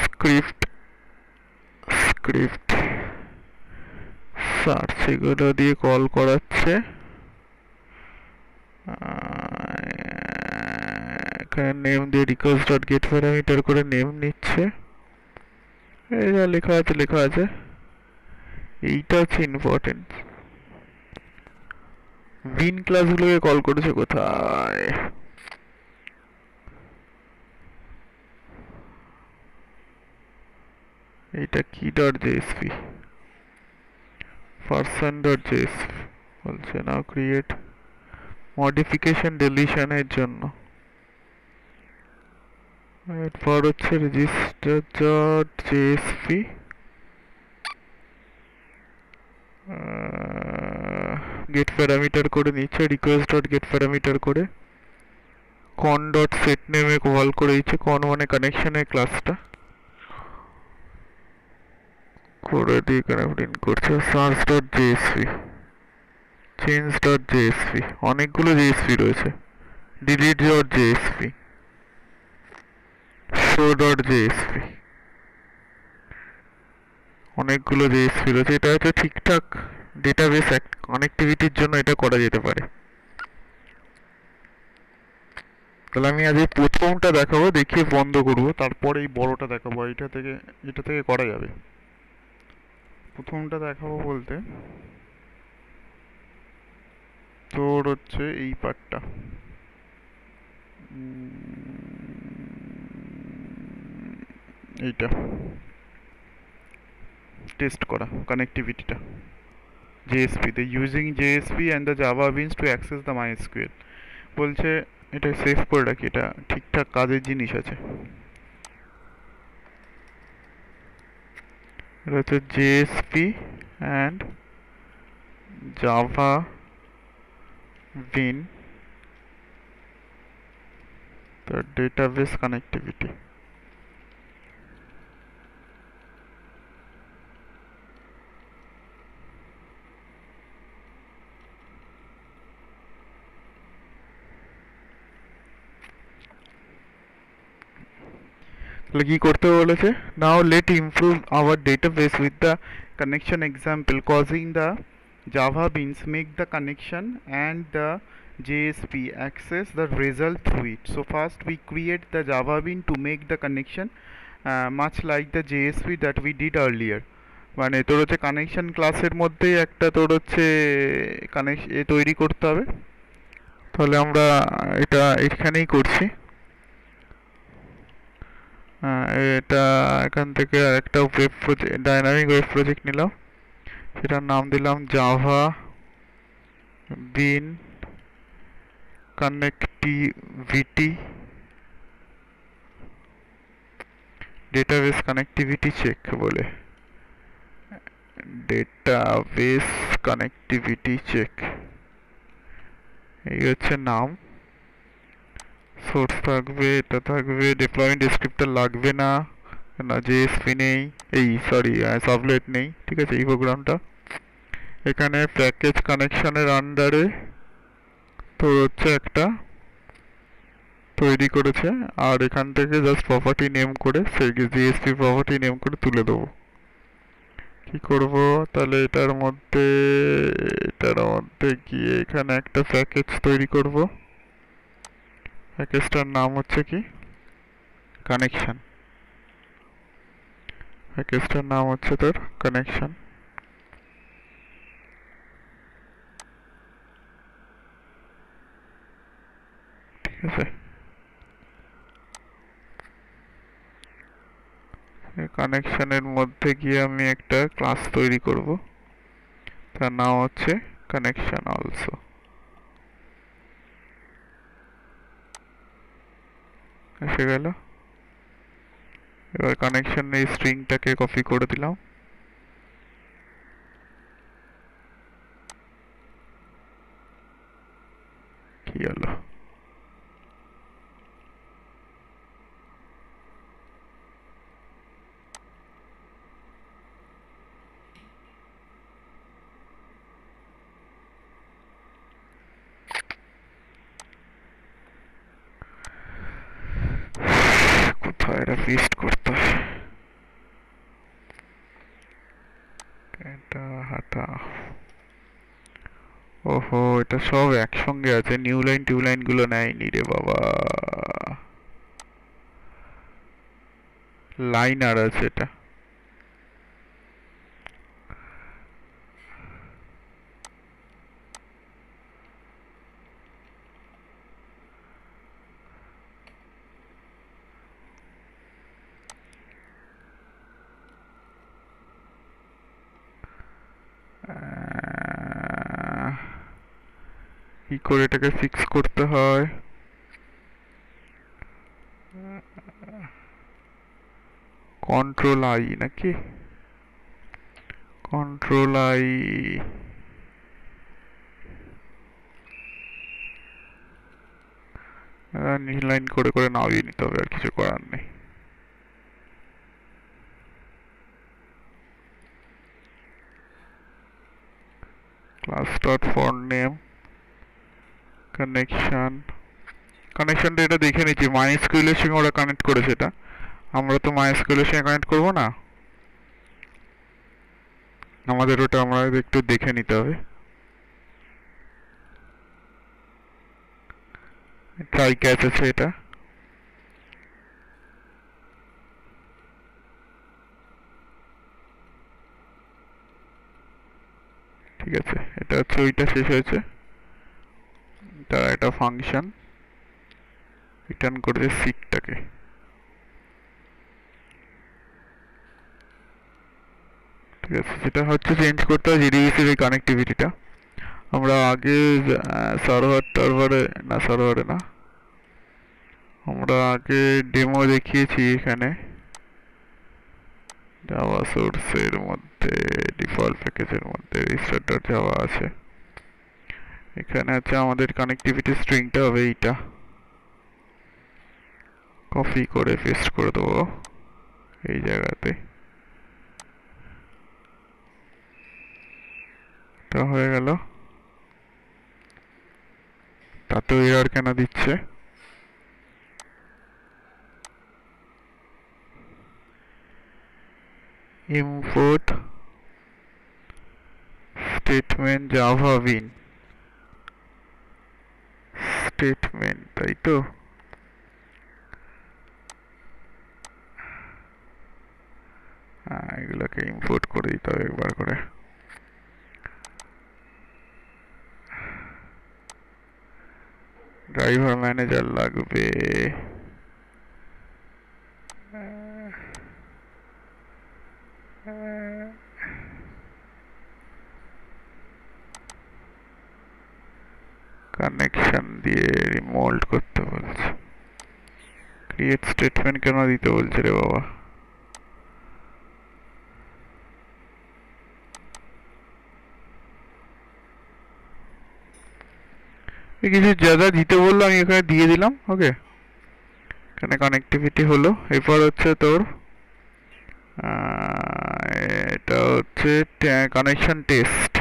স্ক্রিপ্ট সার্চ এগুলো দিয়ে কল করাচ্ছে। এখানে নেম দিয়ে request.get প্যারামিটার করে নেম নিচ্ছে। এই যা লেখা আছে এইটা হচ্ছে ইম্পর্টেন্ট। বিন ক্লাসগুলোকে কল করেছে কোথায়? এটা কি .jsp person.jsp বলছে না ক্রিয়েট মডিফিকেশন ডিলিশনের জন্য। এরপর হচ্ছে register.jsp গেট প্যারামিটার করে নিচ্ছে, request.get প্যারামিটার করে con.setName এ কল করে দিচ্ছে। con মানে কানেকশনের ক্লাসটা করে দিয়ে এখানে প্রিন্ট করছে search.jsp, change.jsp, অনেকগুলো JSP রয়েছে, delete.jsp, show.jsp, অনেকগুলো JSP রয়েছে। এটা হচ্ছে ঠিকঠাক ডেটাবেস কানেক্টিভিটির জন্য এটা করা যেতে পারে। তাহলে আমি আজ এই প্রথমটা দেখাবো, দেখিয়ে বন্ধ করবো, তারপর এই বড়টা দেখাবো। এটা থেকে করা যাবে। প্রথমটা দেখাবো বলতে তোর হচ্ছে এই পার্টটা, এইটা টেস্ট করা কানেক্টিভিটিটা JSP তে, using JSP and the Java beans to access the MySQL। বলছে এটা সেভ করে রাখি, এটা ঠিকঠাক কাজের জিনিস আছে। এটা হচ্ছে JSP and Java bean the database connectivity। তাহলে কি করতে বলেছে? now let improve our database with the connection example causing the java beans make the connection and the JSP access the result through it. So first we create the java bean to make the connection much like the JSP that we did earlier। মানে তোর হচ্ছে connection ক্লাসের মধ্যেই একটা তোর হচ্ছে তৈরি করতে হবে। তাহলে আমরা এটা এখানেই করছি। এটা এখান থেকে একটা web project, dynamic web project নিলাম, সেটার নাম দিলাম জাভা বিন কানেক্টিভিটি ডেটাবেস কানেক্টিভিটি চেক বলে, ডেটাবেস কানেক্টিভিটি চেক, এই হচ্ছে নাম। সোর্স থাকবে, এটা থাকবে, ডিপ্লয়মেন্ট ডেসক্রিপ্টর লাগবে না, না জেএসপি নেই, এই সরি সাবলেট নেই, ঠিক আছে। এই প্রোগ্রামটা এখানে প্যাকেজ কানেকশনের আন্ডারে তো হচ্ছে একটা তৈরি করেছে, আর এখান থেকে জাস্ট প্রপার্টি নেম করে সেই জিএসপি প্রপার্টি নেম করে তুলে দেবো। কি করব তাহলে এটার মধ্যে গিয়ে এখানে একটা প্যাকেজ তৈরি করব। প্যাকেজটার নাম হচ্ছে কি কানেকশন, প্যাকেজটার নাম হচ্ছে তোর কানেকশন। আছে, কানেকশনের মধ্যে গিয়ে আমি একটা ক্লাস তৈরি করব, তার নাম হচ্ছে কানেকশন অলসো। এসে গেল। এবার কানেকশনের স্ট্রিংটাকে কপি করে দিলাম, কি হলো? কোথায় এটা পেস্ট করতে হয়? এটা হাটা। ওহো, এটা সব একসঙ্গে আছে, নিউ লাইন টিউ লাইন গুলো নেয়নি রে বাবা। লাইনার আছে এটা। কি করে এটাকে ফিক্স করতে হয়? কন্ট্রোল আই নাকি? Control I. নীল লাইন করে করে নামিয়ে নিতে হবে, আর কিছু করার নেই। Class dot for name connection. কানেকশনটা এটা দেখে নিচ্ছি, মাইস্কুয়েলের সঙ্গে ওরা কানেক্ট করেছে। এটা আমরা তো মাইস্কুয়েলের সঙ্গে কানেক্ট করবো না, আমাদের ওটা আমরা একটু দেখে নিতে হবে। ট্রাই ক্যাচ আছে এটা। ঠিক আছে, এটা হচ্ছে ওইটা শেষ হয়েছে। তারা একটা ফাংশন রিটার্ন করেছে সিকটাকে। ঠিক আছে, যেটা হচ্ছে চেঞ্জ করতে হয় জিডিবিসির এই কানেক্টিভিটিটা। আমরা আগে সার্ভারে না, আমরা আগে ডেমো দেখিয়েছি এখানে জাভা সোর্সের মধ্যে ডিফল্ট প্যাকেজের মধ্যে রেজিস্টার জাভা আছে। এখানে হচ্ছে আমাদের কানেক্টিভিটি স্ট্রিংটা হবে এইটা, কপি করে পেস্ট করে দেবো এই জায়গাতে। তা হয়ে গেল। তাতেও এরর কেন দিচ্ছে? ইম্পোর্ট স্টেটমেন্ট জাভা বিন স্টেটমেন্ট, তাই তো? এগুলোকে ইম্পোর্ট করে দিতে হবে একবার করে। ড্রাইভার ম্যানেজার লাগবে। কানেকশন দিয়ে রিমোল্ড করতে বলছে। ক্রিয়েট স্টেটমেন্ট কেন দিতে বলছে রে বাবা? কিছু যা যা দিতে বললো আমি এখানে দিয়ে দিলাম। ওকে, এখানে কানেক্টিভিটি হলো। এরপর হচ্ছে তোর এটা হচ্ছে কানেকশন টেস্ট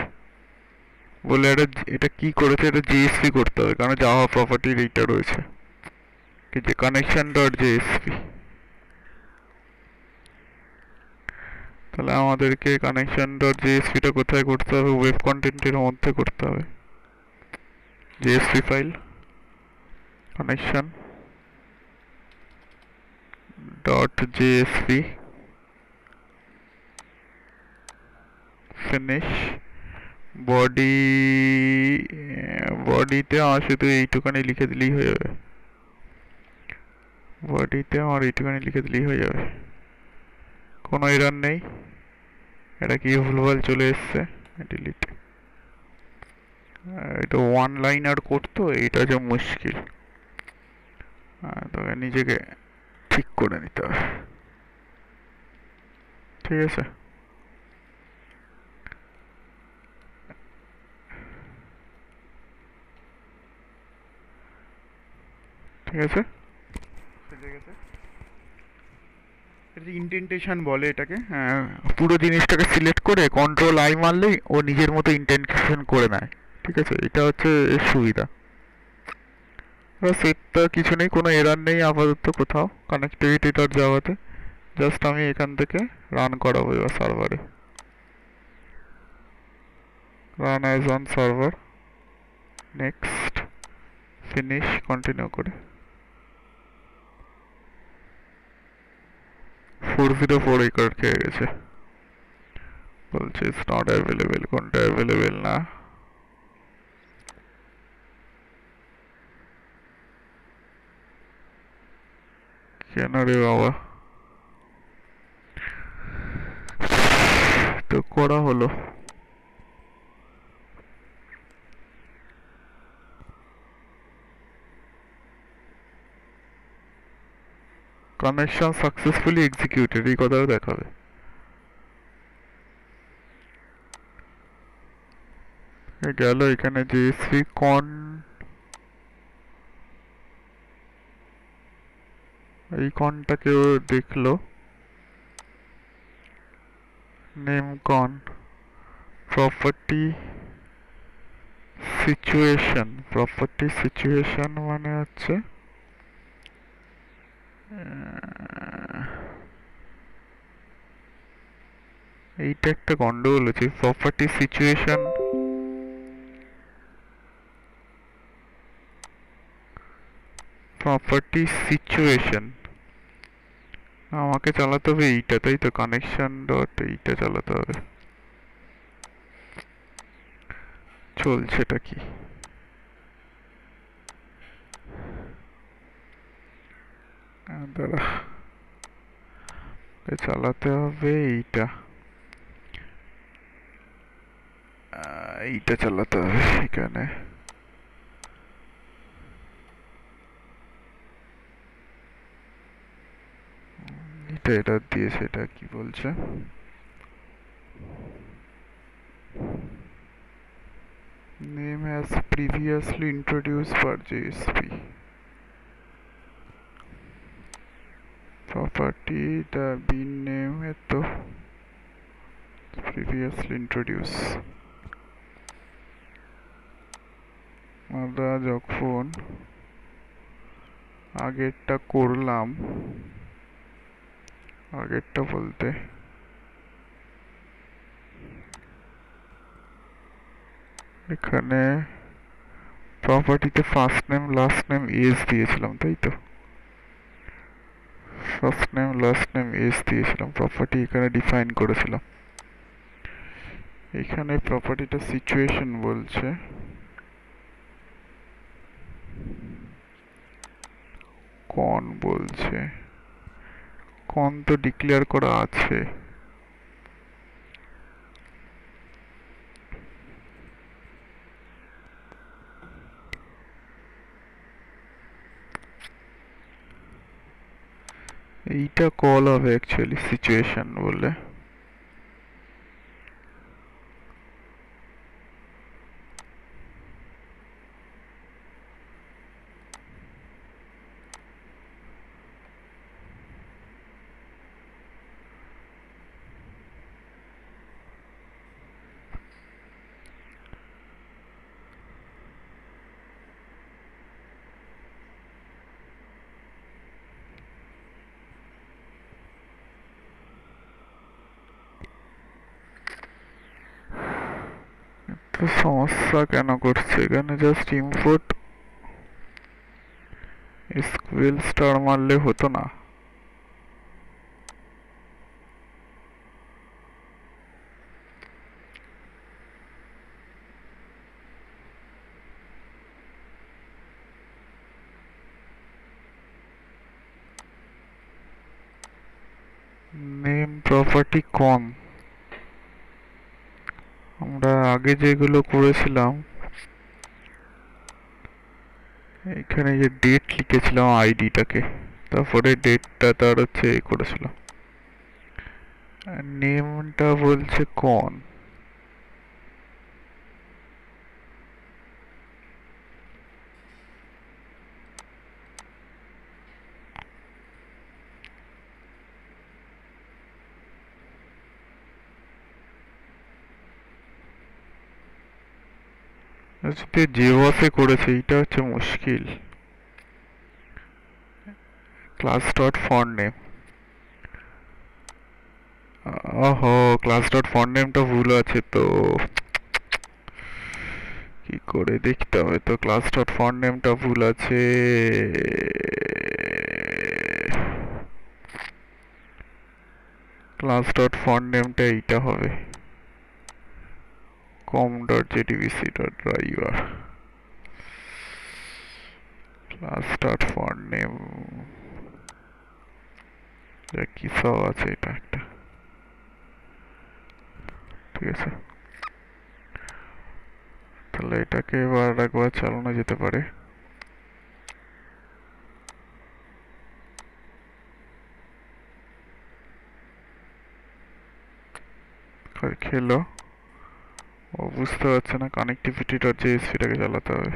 বলে এটা কি করেছে, এটা জেএসপি করতে হবে, কারণ জাভা প্রপার্টির এইটা রয়েছে কি যে কানেকশন ডট জেএসপি। তাহলে আমাদেরকে কানেকশন ডট জেএসপিটা কোথায় করতে হবে? ওয়েব কন্টেন্টের মধ্যে করতে হবে। JSP file connection dot JSP finish. বডিতে আমার শুধু এইটুখানি লিখে দিলেই হয়ে যাবে। বডিতে আমার এইটুখানি লিখে দিলেই হয়ে যাবে, কোনো এরর নেই। এটা কি ভুলভাল চলে এসছে, ডিলিট। এটা ওয়ান লাইনার কোড তো, এইটা যে মুশকিল, তোকে নিজেকে ঠিক করে নিতে হবে। ঠিক আছে, ঠিক আছে, ঠিক আছে। এটা ইন্ডেন্টেশন বলে এটাকে। পুরো জিনিসটাকে সিলেক্ট করে কন্ট্রোল আই মারলেই ও নিজের মতো ইন্ডেন্টেশন করে নেয়। ঠিক আছে, এটা হচ্ছে এর সুবিধা। সেটটা কিছু নেই, কোনো এরার নেই আপাতত কোথাও কানেক্টিভিটি ডট জাভাতে। জাস্ট আমি এখান থেকে রান করাবো এবার সার্ভারে, run as on server, next, finish, continue করে 404 একর খেয়ে গেছে, বলছে ইটস নট অ্যাভেলেবেল। কোনটা অ্যাভেলেবেল না? কেন রে বাবা? তো করা হলো। কানেকশন সাকসেসফুলি এক্সিকিউটেড এই কথাটা দেখাবে। গেল এখানে জেএসপি কন, এই কনটাকেও দেখলো, নেম কন, প্রপার্টি সিচুয়েশন। প্রপার্টি সিচুয়েশন মানে হচ্ছে এইটা একটা গন্ডগোল আছে। প্রপার্টি সিচুয়েশন আমাকে চালাতে হবে এইটা, তাই তো? কানেকশন ডট এইটা চালাতে হবে। চলছেটা কি? দাঁড়া, চালাতে হবে এইটা, এইটা চালাতে হবে এখানে। এটা দিয়ে সেটা কি বলছে? Name as previously introduced for JSP. Property the bin name to previously introduced. আমরা যখন আগেরটা করলাম, আগেরটা বলতে এখানে প্রপার্টিতে first name last name age দিয়েছিলাম, তাই তো? First name last name age দিয়েছিলাম, প্রপার্টি এখানে ডিফাইন করেছিলাম। এখানে প্রপার্টিটা সিচুয়েশন বলছে, কন বলছে, কন তো ডিক্লেয়ার করা আছে। এইটা কল হবে অ্যাকচুয়ালি সিচুয়েশন বলে। তো সমস্যা কেন করছে এখানে? জাস্ট ইম্পোর্ট এসকিউএল স্টার মারলে হতো না? নেম প্রপার্টি কম, আমরা আগে যেগুলো করেছিলাম এখানে যে ডেট লিখেছিলাম আইডিটাকে, তারপরে ডেটটা তার হচ্ছে এ করেছিলাম, নেমটা বলছে কোন। আজকে যে বসে করেছে এইটা হচ্ছে মুশকিল। ক্লাস ডট ফন্ট নেম, ওহো ক্লাস ডট ফন্ট নেমটা ভুল আছে তো, কি করে দেখতে হবে তো, ক্লাস ডট ফন্ট নেমটা ভুল আছে। ক্লাস ডট ফন্ট নেমটা এইটা হবে com.jdbc.driver, class dot font name কি সব আছে, এটা একটা ঠিক আছে। তাহলে এটাকে এবার একবার চালানো যেতে পারে। খেলো, ও বুঝতে পারছে না connectivity.jsp-টাকে চালাতে হবে।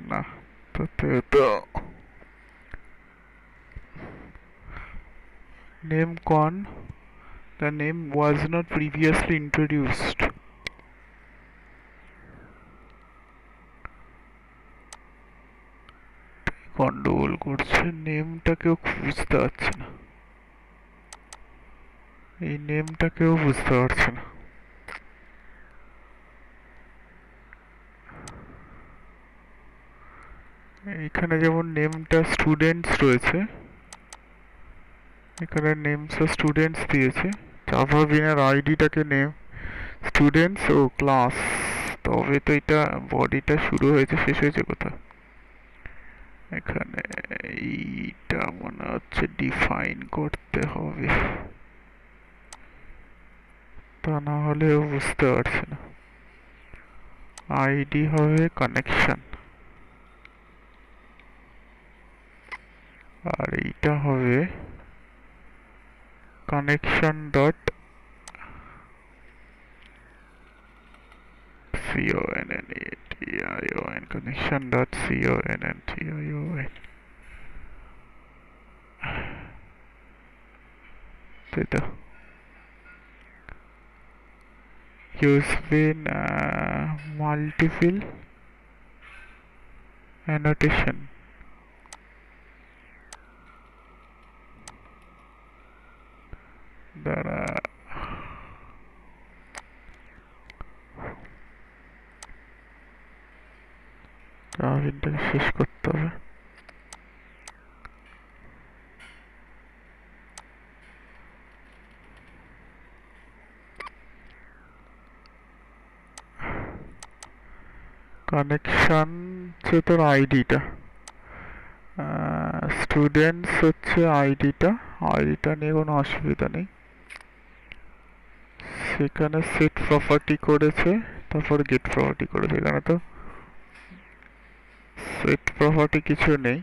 না তাতে তো name con, the name was not previously introduced. গন্ডগোল করছে, নেমটাকেও বুঝতে পারছে না, এই নেমটাকেও বুঝতে পারছে না। এইখানে যেমন নেমটা স্টুডেন্টস রয়েছে, এখানে নেমস স্টুডেন্টস দিয়েছে, জাভা বিনের আইডিটাকে নেম স্টুডেন্টস ও ক্লাস, তবে তো এটা বডিটা শুরু হয়েছে শেষ হয়েছে কোথায়, এখানে এইটা মনে হচ্ছে ডিফাইন করতে হবে, তা না হলেও বুঝতে পারছি না। আইডি হবে কানেকশন, আর এইটা হবে কানেকশন ডট connection.contion, connection.contion, তাই তো। use bin multiple annotation, দ্বারা জাভাবিনটাকে শেষ করতে হবে। কানেকশন হচ্ছে তোর আইডিটা, স্টুডেন্টস হচ্ছে আইডিটা নিয়ে কোনো অসুবিধা নেই, সেখানে সেট প্রপার্টি করেছে, তারপর গেট প্রপার্টি করেছে, এখানে তো সেট প্রপার্টি কিছু নেই,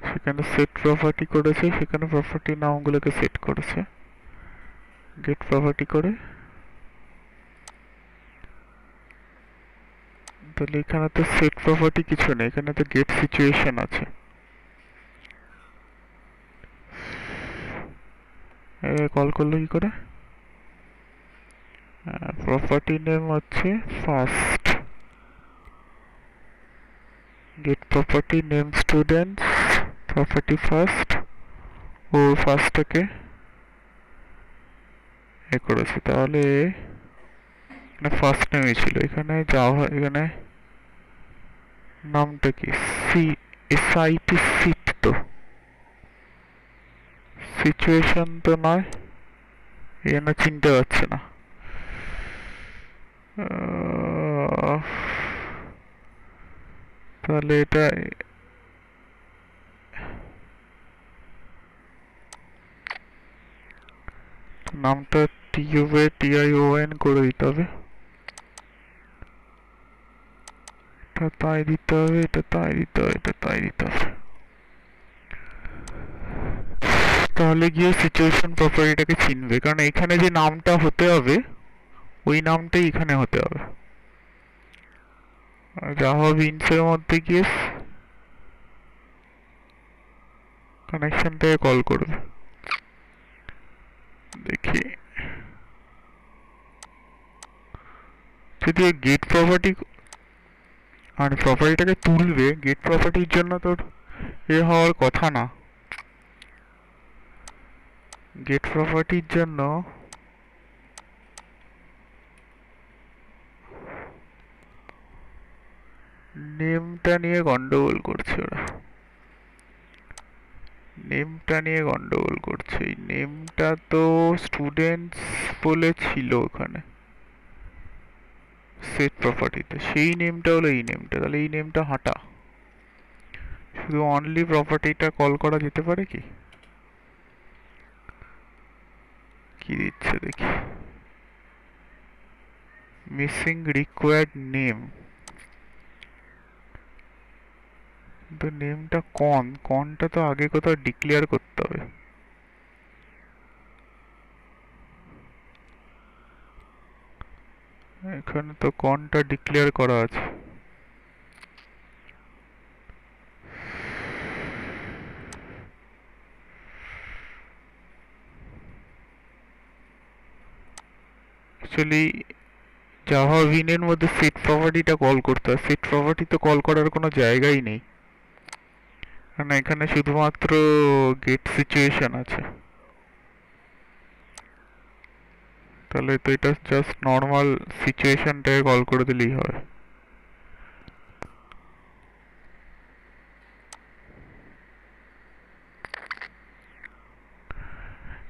সেখানে সেট প্রপার্টি করেছে, সেখানে প্রপার্টি নামগুলোকে সেট করেছে, গেট প্রপার্টি করে, তাহলে এখানে তো সেট প্রপার্টি কিছু নেই, এখানে তো গেট সিচুয়েশন আছে। কল করলো কি করে, প্রপার্টি নেম হচ্ছে first, get property name students, property first, ও ফার্স্টটাকে এ করেছে, তাহলে এখানে ফার্স্ট নেমই ছিল, এখানে জাভা, এখানে নামটা কি এসআইপি সিট, তো সিচুয়েশন তো নয়, এখানে চিনতে পারছে না। তাহলে এটা নামটা TION করে দিতে হবে, এটা তাই দিতে হবে, এটা তাই দিতে হবে, এটা তাই দিতে হবে। তাহলে গিয়ে সিচুয়েশন প্রপার্টিটাকে চিনবে, কারণ এখানে যে নামটা হতে হবে ওই নামটাই এখানে হতে হবে। জাভা বিনসের মধ্যে গিয়ে কানেকশনটাকে কল করবে। দেখি যদি গেট প্রপার্টি আর প্রপার্টিটাকে তুলবে, গেট প্রপার্টির জন্য তোর এ হওয়ার কথা না। গেট প্রপার্টির জন্য নেমটা নিয়ে গন্ডগোল করছে ওরা, নেমটা নিয়ে গন্ডগোল করছে। এই নেমটা তো স্টুডেন্টস বলে ছিল ওখানে সেট প্রপার্টিতে, সেই নেমটা হলো এই নেমটা, তাহলে এই নেমটা হাঁটা। শুধু অনলি প্রপার্টিটা কল করা যেতে পারে কি? কি দিচ্ছে দেখি, মিসিং রিকোয়ার্ড নেম। তো নেমটা কনটা তো আগে কোথাও ডিক্লেয়ার করতে হবে। এখানে তো কনটা ডিক্লেয়ার করা আছে। অ্যাকচুয়ালি জাভা ভিনের মধ্যে সেট প্রপার্টিটা কল করতে হয়, সেট প্রপার্টি তো কল করার কোনো জায়গাই নেই, কারণ এখানে শুধুমাত্র গেট সিচুয়েশন আছে। তাহলে তো এটা জাস্ট নর্মাল সিচুয়েশনটাকে কল করে দিলেই হয়।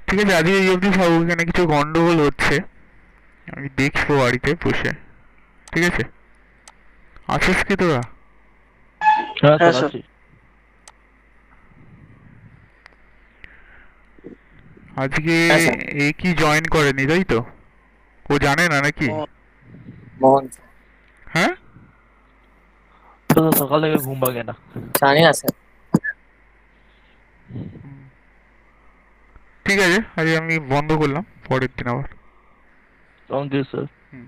ঠিক আছে, আজকে এই অবধি থাকুক, এখানে কিছু গন্ডগোল হচ্ছে, আমি দেখবো বাড়িতে বসে। ঠিক আছে, আছিস কি তোরা? হ্যাঁ হ্যাঁ স্যার স্যার। আছি। আজকে হ্যাঁ স্যার। এ কি জয়েন করেনি তাই তো? ও জানে না নাকি? মোহন হ্যাঁ, তো সকাল থেকে ঘুম ভাঙে না। জানি না স্যার। ঠিক আছে, আজকে আমি বন্ধ করলাম, পরের দিন আবার। Thank you sir. হুম।